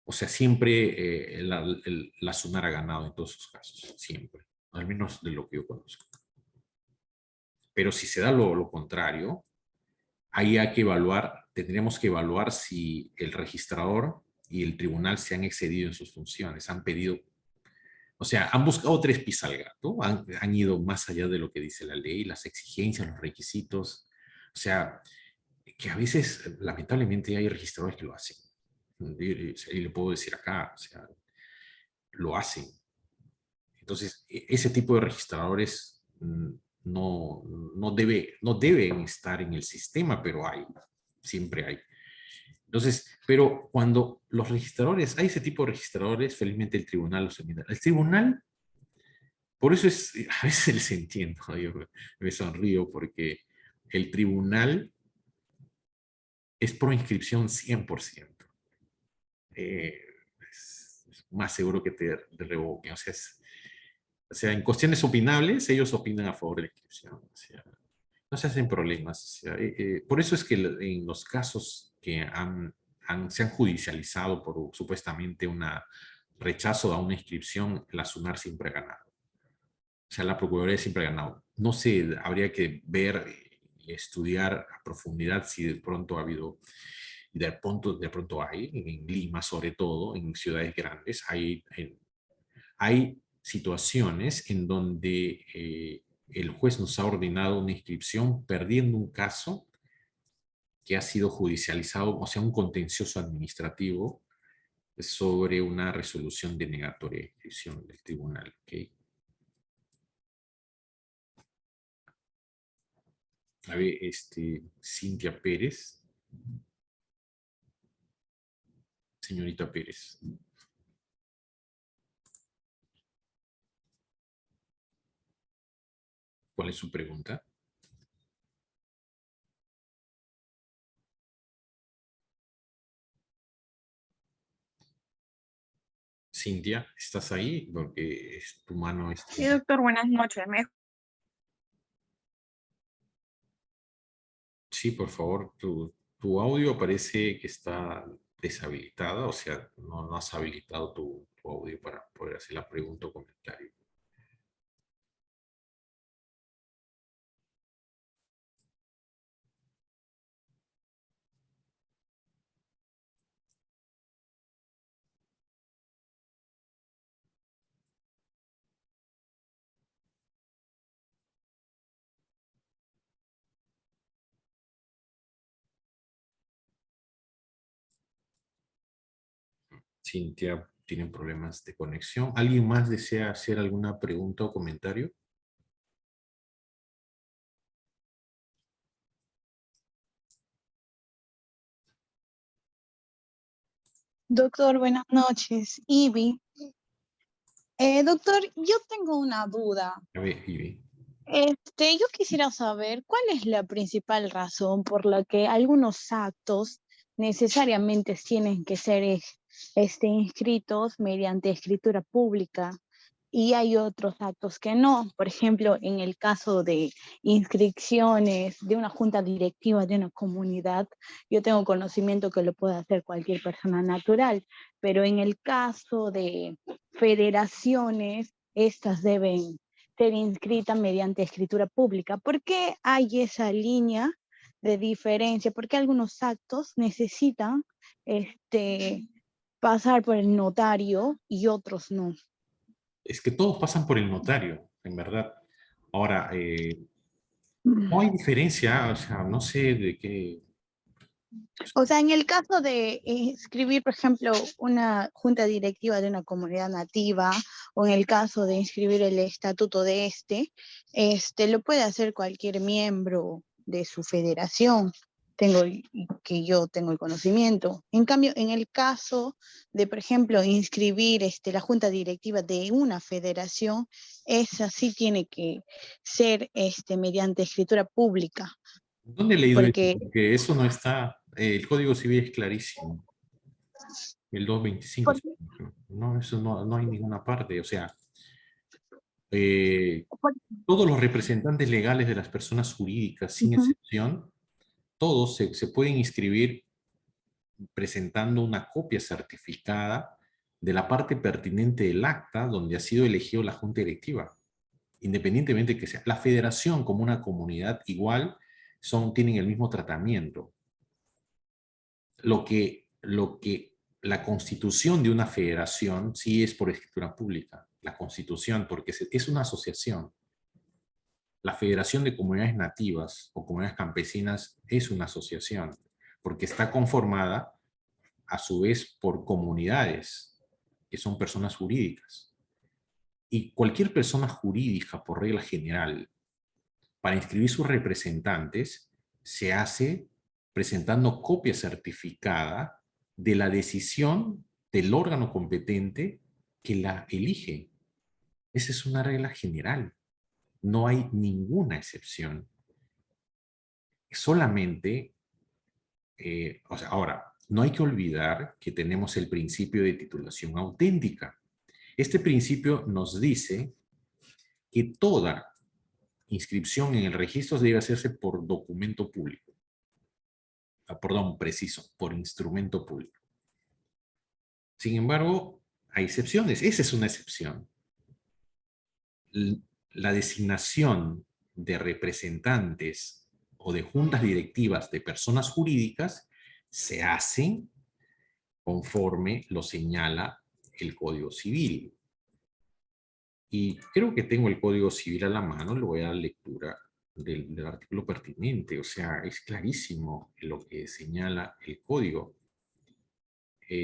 O sea, siempre la SUNAR ha ganado en todos esos casos, siempre, al menos de lo que yo conozco. Pero si se da lo contrario, ahí hay que evaluar, tendríamos que evaluar si el registrador y el tribunal se han excedido en sus funciones, han pedido, o sea, han buscado tres pies al gato, han ido más allá de lo que dice la ley, las exigencias, los requisitos, o sea, que a veces, lamentablemente, hay registradores que lo hacen. Y le puedo decir acá, o sea, lo hacen. Entonces, ese tipo de registradores no deben estar en el sistema, pero hay, siempre hay. Entonces, pero cuando los registradores, hay ese tipo de registradores, felizmente el tribunal los elimina. El tribunal, por eso a veces les entiendo, yo me sonrío porque el tribunal es pro inscripción 100%. Es más seguro que te revoquen. O sea, en cuestiones opinables, ellos opinan a favor de la inscripción. O sea, no se hacen problemas. O sea, por eso es que en los casos que se han judicializado por supuestamente un rechazo a una inscripción, la SUNAR siempre ha ganado. O sea, la Procuraduría siempre ha ganado. No sé, habría que ver y estudiar a profundidad si de pronto ha habido, y de pronto hay, en Lima sobre todo, en ciudades grandes, hay situaciones en donde el juez nos ha ordenado una inscripción perdiendo un caso que ha sido judicializado, o sea, un contencioso administrativo sobre una resolución denegatoria de inscripción del tribunal. ¿Okay? A ver, Cintia Pérez. Señorita Pérez. ¿Cuál es su pregunta? Cintia, ¿estás ahí? Porque tu mano está... Sí, doctor, buenas noches. Sí, por favor, tu audio parece que está deshabilitada, o sea, no has habilitado tu audio para poder hacer la pregunta o comentario. Cintia tiene problemas de conexión. ¿Alguien más desea hacer alguna pregunta o comentario? Doctor, buenas noches. Ivy. Doctor, yo tengo una duda. A ver, Ivy. Yo quisiera saber cuál es la principal razón por la que algunos actos necesariamente tienen que ser inscritos mediante escritura pública y hay otros actos que no. Por ejemplo, en el caso de inscripciones de una junta directiva de una comunidad, yo tengo conocimiento que lo puede hacer cualquier persona natural, pero en el caso de federaciones, estas deben ser inscritas mediante escritura pública. ¿Por qué hay esa línea de diferencia? ¿Por qué algunos actos necesitan pasar por el notario y otros no? Es que todos pasan por el notario, en verdad. Ahora, no hay diferencia, o sea, no sé de qué... O sea, en el caso de inscribir, por ejemplo, una junta directiva de una comunidad nativa, o en el caso de inscribir el estatuto de lo puede hacer cualquier miembro de su federación, que yo tengo el conocimiento. En cambio, en el caso de, por ejemplo, inscribir la junta directiva de una federación, esa sí tiene que ser mediante escritura pública. ¿Dónde he leído Porque eso? Porque eso no está... el Código Civil es clarísimo. El 225. No, eso no hay ninguna parte. O sea, todos los representantes legales de las personas jurídicas, sin excepción, todos se pueden inscribir presentando una copia certificada de la parte pertinente del acta donde ha sido elegido la junta directiva, independientemente que sea. La federación como una comunidad igual tienen el mismo tratamiento. Lo que la constitución de una federación sí es por escritura pública, la constitución, porque es una asociación. La Federación de Comunidades Nativas o Comunidades Campesinas es una asociación, porque está conformada a su vez por comunidades, que son personas jurídicas. Y cualquier persona jurídica, por regla general, para inscribir sus representantes, se hace presentando copia certificada de la decisión del órgano competente que la elige. Esa es una regla general. No hay ninguna excepción. Solamente, ahora, no hay que olvidar que tenemos el principio de titulación auténtica. Este principio nos dice que toda inscripción en el registro debe hacerse por documento público. Perdón, preciso, por instrumento público. Sin embargo, hay excepciones. Esa es una excepción. La designación de representantes o de juntas directivas de personas jurídicas se hacen conforme lo señala el Código Civil. Y creo que tengo el Código Civil a la mano, le voy a dar lectura del artículo pertinente. O sea, es clarísimo lo que señala el Código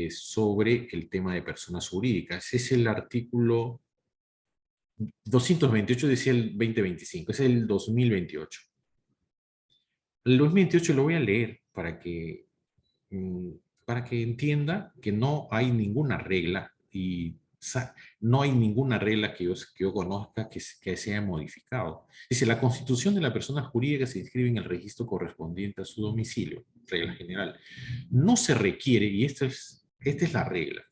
sobre el tema de personas jurídicas. Es el artículo 228, decía el 2025, es el 2028. El 2028 lo voy a leer para que entienda que no hay ninguna regla y no hay ninguna regla que yo conozca que se haya modificado. Dice, la constitución de la persona jurídica se inscribe en el registro correspondiente a su domicilio, regla general. No se requiere, y esta es la regla,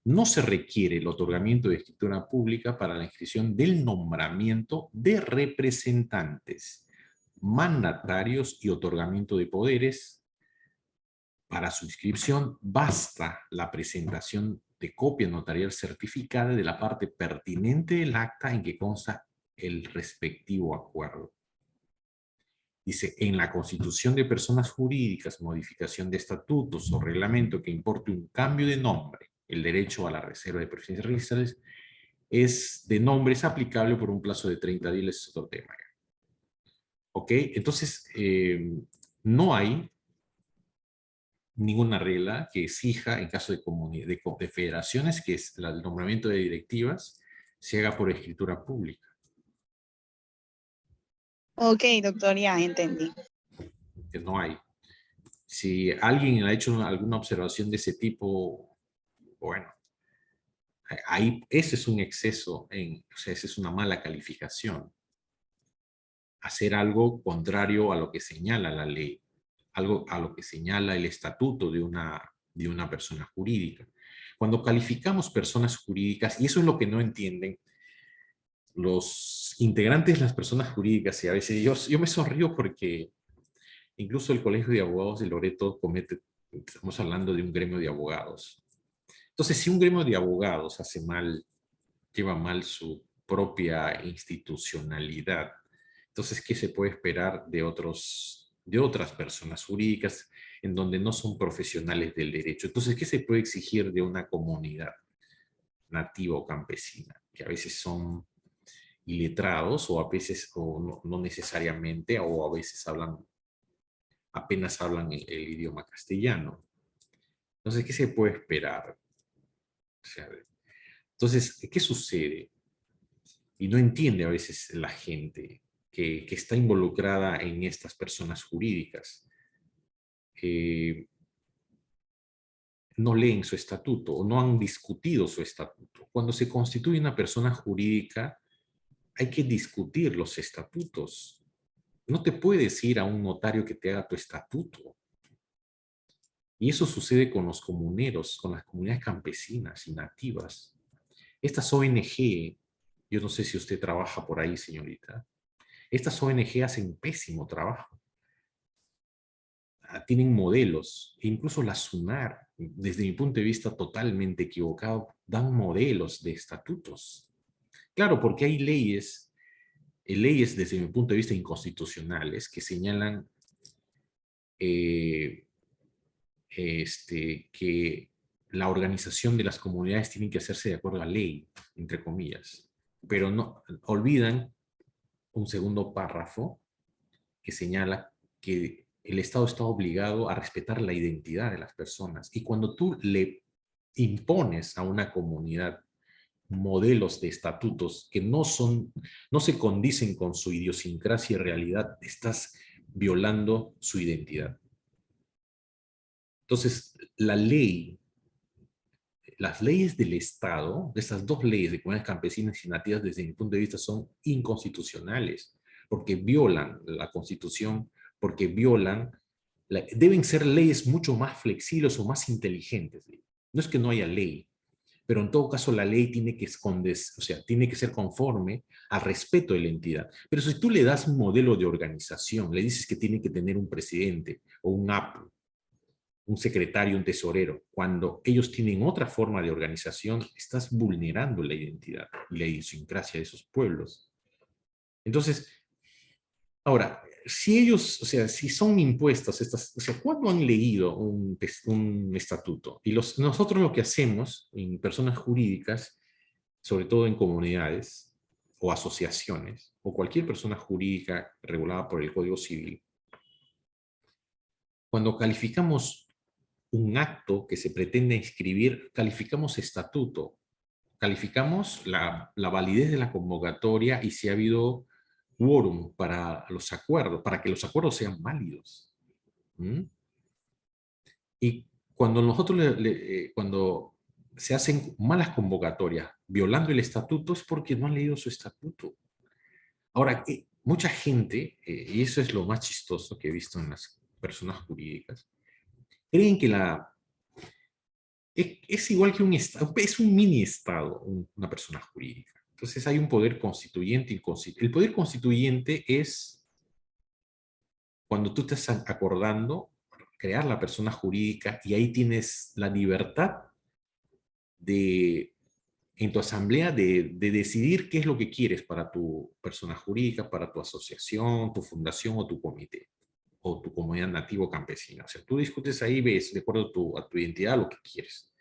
no se requiere el otorgamiento de escritura pública para la inscripción del nombramiento de representantes, mandatarios y otorgamiento de poderes. Para su inscripción basta la presentación de copia notarial certificada de la parte pertinente del acta en que consta el respectivo acuerdo. Dice, en la constitución de personas jurídicas, modificación de estatutos o reglamento que importe un cambio de nombre, el derecho a la reserva de preferencias registrales de nombre es aplicable por un plazo de 30 días, es otro tema. ¿Ok? Entonces, no hay ninguna regla que exija, en caso de federaciones, que el nombramiento de directivas se haga por escritura pública. Ok, doctor, ya entendí. Que no hay. Si alguien ha hecho alguna observación de ese tipo, bueno, ahí ese es un exceso, o sea, esa es una mala calificación. Hacer algo contrario a lo que señala la ley, algo a lo que señala el estatuto de una persona jurídica. Cuando calificamos personas jurídicas, y eso es lo que no entienden los integrantes de las personas jurídicas, y a veces yo me sonrío porque incluso el Colegio de Abogados de Loreto estamos hablando de un gremio de abogados. Entonces, si un gremio de abogados lleva mal su propia institucionalidad, entonces, ¿qué se puede esperar de otras personas jurídicas en donde no son profesionales del derecho? Entonces, ¿qué se puede exigir de una comunidad nativa o campesina? Que a veces son iletrados o a veces no necesariamente, o a veces apenas hablan el idioma castellano. Entonces, ¿qué se puede esperar? O sea, entonces, ¿qué sucede? Y no entiende a veces la gente que está involucrada en estas personas jurídicas. No leen su estatuto o no han discutido su estatuto. Cuando se constituye una persona jurídica, hay que discutir los estatutos. No te puedes ir a un notario que te haga tu estatuto. Y eso sucede con los comuneros, con las comunidades campesinas y nativas. Estas ONG, yo no sé si usted trabaja por ahí, señorita, estas ONG hacen pésimo trabajo. Tienen modelos, e incluso la SUNAR, desde mi punto de vista totalmente equivocado, dan modelos de estatutos. Claro, porque hay leyes desde mi punto de vista inconstitucionales que señalan que la organización de las comunidades tiene que hacerse de acuerdo a ley, entre comillas, pero no olvidan un segundo párrafo que señala que el Estado está obligado a respetar la identidad de las personas. Y cuando tú le impones a una comunidad modelos de estatutos que no se condicen con su idiosincrasia y realidad, estás violando su identidad. Entonces, las leyes del Estado, de estas dos leyes de comunidades campesinas y nativas, desde mi punto de vista, son inconstitucionales, porque violan la Constitución, porque deben ser leyes mucho más flexibles o más inteligentes. No es que no haya ley, pero en todo caso la ley tiene que tiene que ser conforme al respeto de la entidad. Pero si tú le das un modelo de organización, le dices que tiene que tener un presidente o un APU, un secretario, un tesorero, cuando ellos tienen otra forma de organización, estás vulnerando la identidad y la idiosincrasia de esos pueblos. Entonces, ahora, si ellos, si son impuestas estas, ¿cuándo han leído un estatuto? Y nosotros lo que hacemos en personas jurídicas, sobre todo en comunidades o asociaciones, o cualquier persona jurídica regulada por el Código Civil, cuando calificamos un acto que se pretende inscribir, calificamos estatuto, calificamos la validez de la convocatoria y si ha habido quórum para los acuerdos, para que los acuerdos sean válidos. Y cuando cuando se hacen malas convocatorias violando el estatuto es porque no han leído su estatuto. Ahora, mucha gente, y eso es lo más chistoso que he visto en las personas jurídicas, creen que es igual que un estado, es un mini estado, una persona jurídica. Entonces hay un poder constituyente y el poder constituyente es cuando tú estás acordando crear la persona jurídica y ahí tienes la libertad en tu asamblea de decidir qué es lo que quieres para tu persona jurídica, para tu asociación, tu fundación o tu comité o tu comunidad nativo campesina. O sea, tú discutes ahí, ves de acuerdo a tu identidad lo que quieres.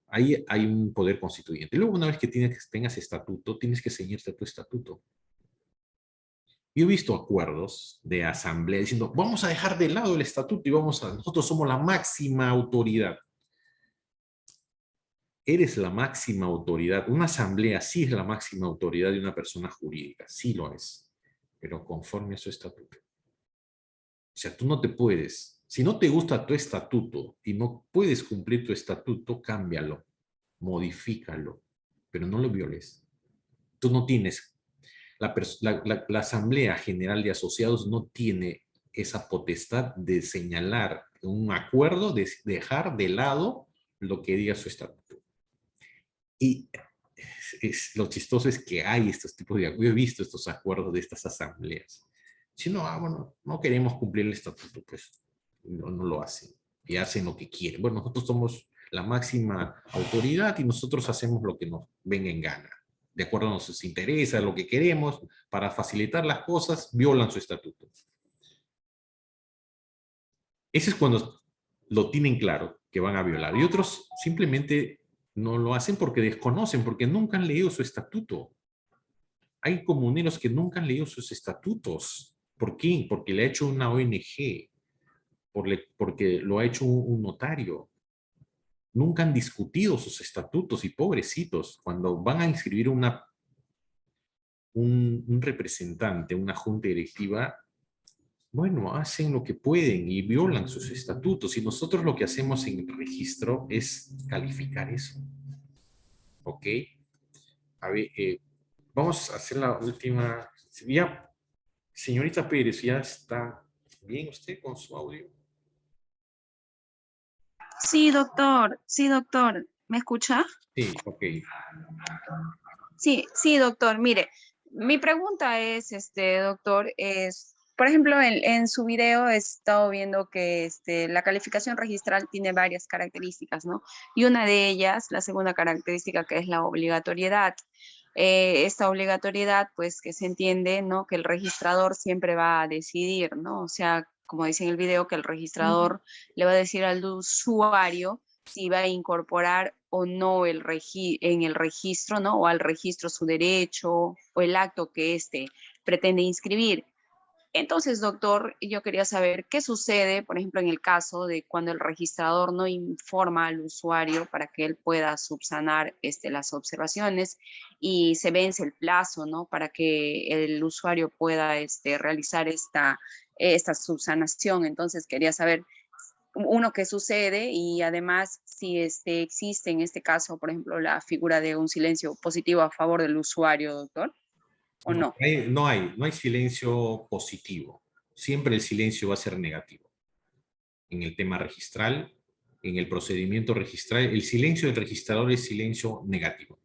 Ahí hay un poder constituyente. Y luego, una vez que tengas estatuto, tienes que ceñirte a tu estatuto. Yo he visto acuerdos de asamblea diciendo, vamos a dejar de lado el estatuto y nosotros somos la máxima autoridad. Eres la máxima autoridad. Una asamblea sí es la máxima autoridad de una persona jurídica, sí lo es, pero conforme a su estatuto. O sea, tú no te puedes, si no te gusta tu estatuto y no puedes cumplir tu estatuto, cámbialo, modifícalo, pero no lo violes. Tú no tienes, la Asamblea General de Asociados no tiene esa potestad de señalar un acuerdo, de dejar de lado lo que diga su estatuto. Y lo chistoso es que hay estos tipos de acuerdos. Yo he visto estos acuerdos de estas asambleas. Si no, bueno, no queremos cumplir el estatuto, pues no lo hacen. Y hacen lo que quieren. Bueno, nosotros somos la máxima autoridad y nosotros hacemos lo que nos venga en gana. De acuerdo a nuestros intereses, a lo que queremos, para facilitar las cosas, violan su estatuto. Ese es cuando lo tienen claro que van a violar. Y otros simplemente no lo hacen porque desconocen, porque nunca han leído su estatuto. Hay comuneros que nunca han leído sus estatutos. ¿Por qué? Porque le ha hecho una ONG, porque lo ha hecho un notario. Nunca han discutido sus estatutos y pobrecitos, cuando van a inscribir un representante, una junta directiva, bueno, hacen lo que pueden y violan sus estatutos. Y nosotros lo que hacemos en el registro es calificar eso. ¿Ok? A ver, vamos a hacer la última. Ya, señorita Pérez, ¿ya está bien usted con su audio? Sí, doctor. Sí, doctor. ¿Me escucha? Sí, ok. Sí, doctor. Mire, mi pregunta es, doctor, por ejemplo, en su video he estado viendo que la calificación registral tiene varias características, ¿no? Y una de ellas, la segunda característica, que es la obligatoriedad. Esta obligatoriedad, pues, que se entiende, ¿no? Que el registrador siempre va a decidir, ¿no? O sea, como dice en el video, que el registrador le va a decir al usuario si va a incorporar o no en el registro, ¿no? O al registro su derecho o el acto que éste pretende inscribir. Entonces, doctor, yo quería saber qué sucede, por ejemplo, en el caso de cuando el registrador no informa al usuario para que él pueda subsanar las observaciones y se vence el plazo, ¿no? Para que el usuario pueda realizar esta subsanación. Entonces, quería saber, uno, qué sucede y además si existe en este caso, por ejemplo, la figura de un silencio positivo a favor del usuario, doctor. ¿O no? No hay silencio positivo. Siempre el silencio va a ser negativo. En el tema registral, en el procedimiento registral, el silencio del registrador es silencio negativo.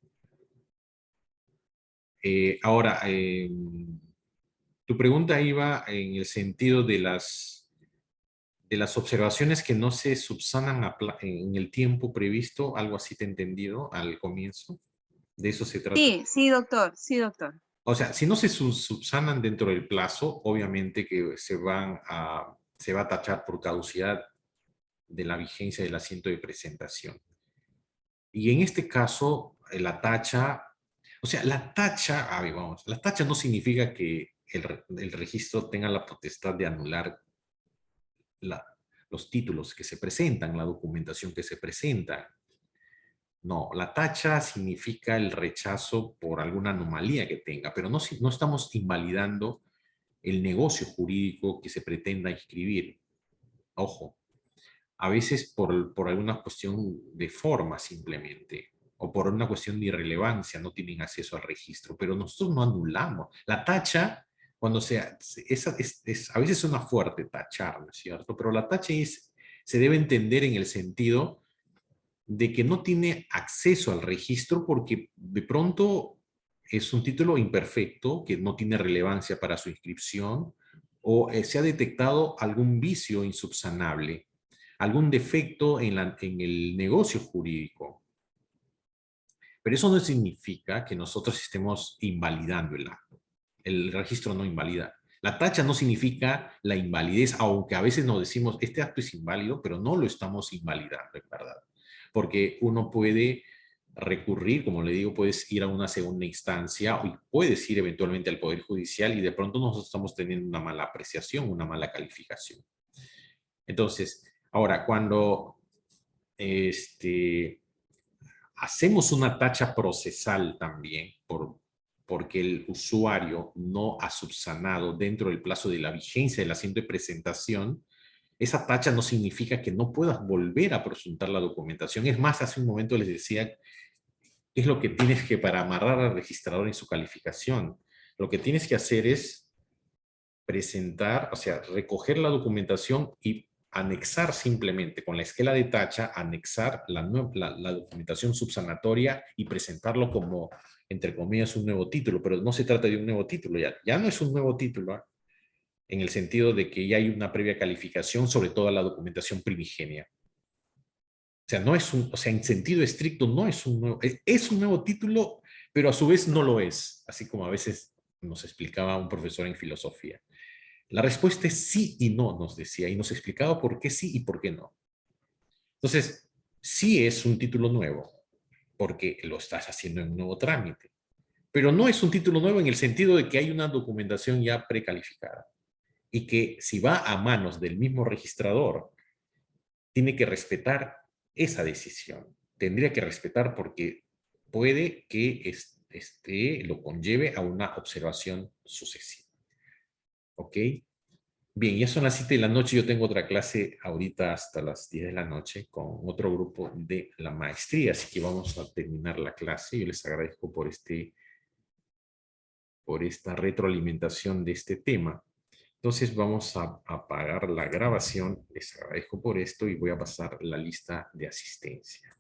Ahora, tu pregunta iba en el sentido de las observaciones que no se subsanan en el tiempo previsto, algo así te he entendido al comienzo. ¿De eso se trata? Sí, doctor. Sí, doctor. O sea, si no se subsanan dentro del plazo, obviamente que se va a tachar por caducidad de la vigencia del asiento de presentación. Y en este caso, la tacha, la tacha no significa que el registro tenga la potestad de anular los títulos que se presentan, la documentación que se presenta. No, la tacha significa el rechazo por alguna anomalía que tenga, pero no estamos invalidando el negocio jurídico que se pretenda inscribir. Ojo, a veces por alguna cuestión de forma simplemente, o por una cuestión de irrelevancia no tienen acceso al registro, pero nosotros no anulamos. La tacha, cuando a veces suena fuerte tachar, ¿no es cierto? Pero la tacha se debe entender en el sentido de que no tiene acceso al registro porque de pronto es un título imperfecto que no tiene relevancia para su inscripción o se ha detectado algún vicio insubsanable, algún defecto en el negocio jurídico. Pero eso no significa que nosotros estemos invalidando el acto. El registro no invalida. La tacha no significa la invalidez, aunque a veces nos decimos, este acto es inválido, pero no lo estamos invalidando, en verdad. Porque uno puede recurrir, como le digo, puedes ir a una segunda instancia y puedes ir eventualmente al Poder Judicial y de pronto nosotros estamos teniendo una mala apreciación, una mala calificación. Entonces, ahora, cuando hacemos una tacha procesal también, porque el usuario no ha subsanado dentro del plazo de la vigencia del asiento de presentación, esa tacha no significa que no puedas volver a presentar la documentación. Es más, hace un momento les decía, es lo que tienes que para amarrar al registrador en su calificación. Lo que tienes que hacer es presentar, recoger la documentación y anexar simplemente con la esquela de tacha, anexar la documentación subsanatoria y presentarlo como, entre comillas, un nuevo título, pero no se trata de un nuevo título, ya no es un nuevo título, ¿eh? En el sentido de que ya hay una previa calificación sobre toda la documentación primigenia. O sea, no es o sea, en sentido estricto no es un nuevo, es un nuevo título, pero a su vez no lo es, así como a veces nos explicaba un profesor en filosofía. La respuesta es sí y no, nos decía, y nos explicaba por qué sí y por qué no. Entonces, sí es un título nuevo, porque lo estás haciendo en un nuevo trámite, pero no es un título nuevo en el sentido de que hay una documentación ya precalificada y que si va a manos del mismo registrador, tiene que respetar esa decisión. Tendría que respetar porque puede que lo conlleve a una observación sucesiva. ¿Ok? Bien, ya son las 7 de la noche. Yo tengo otra clase ahorita hasta las 10 de la noche con otro grupo de la maestría, así que vamos a terminar la clase. Yo les agradezco por esta retroalimentación de este tema. Entonces vamos a apagar la grabación. Les agradezco por esto y voy a pasar la lista de asistencia.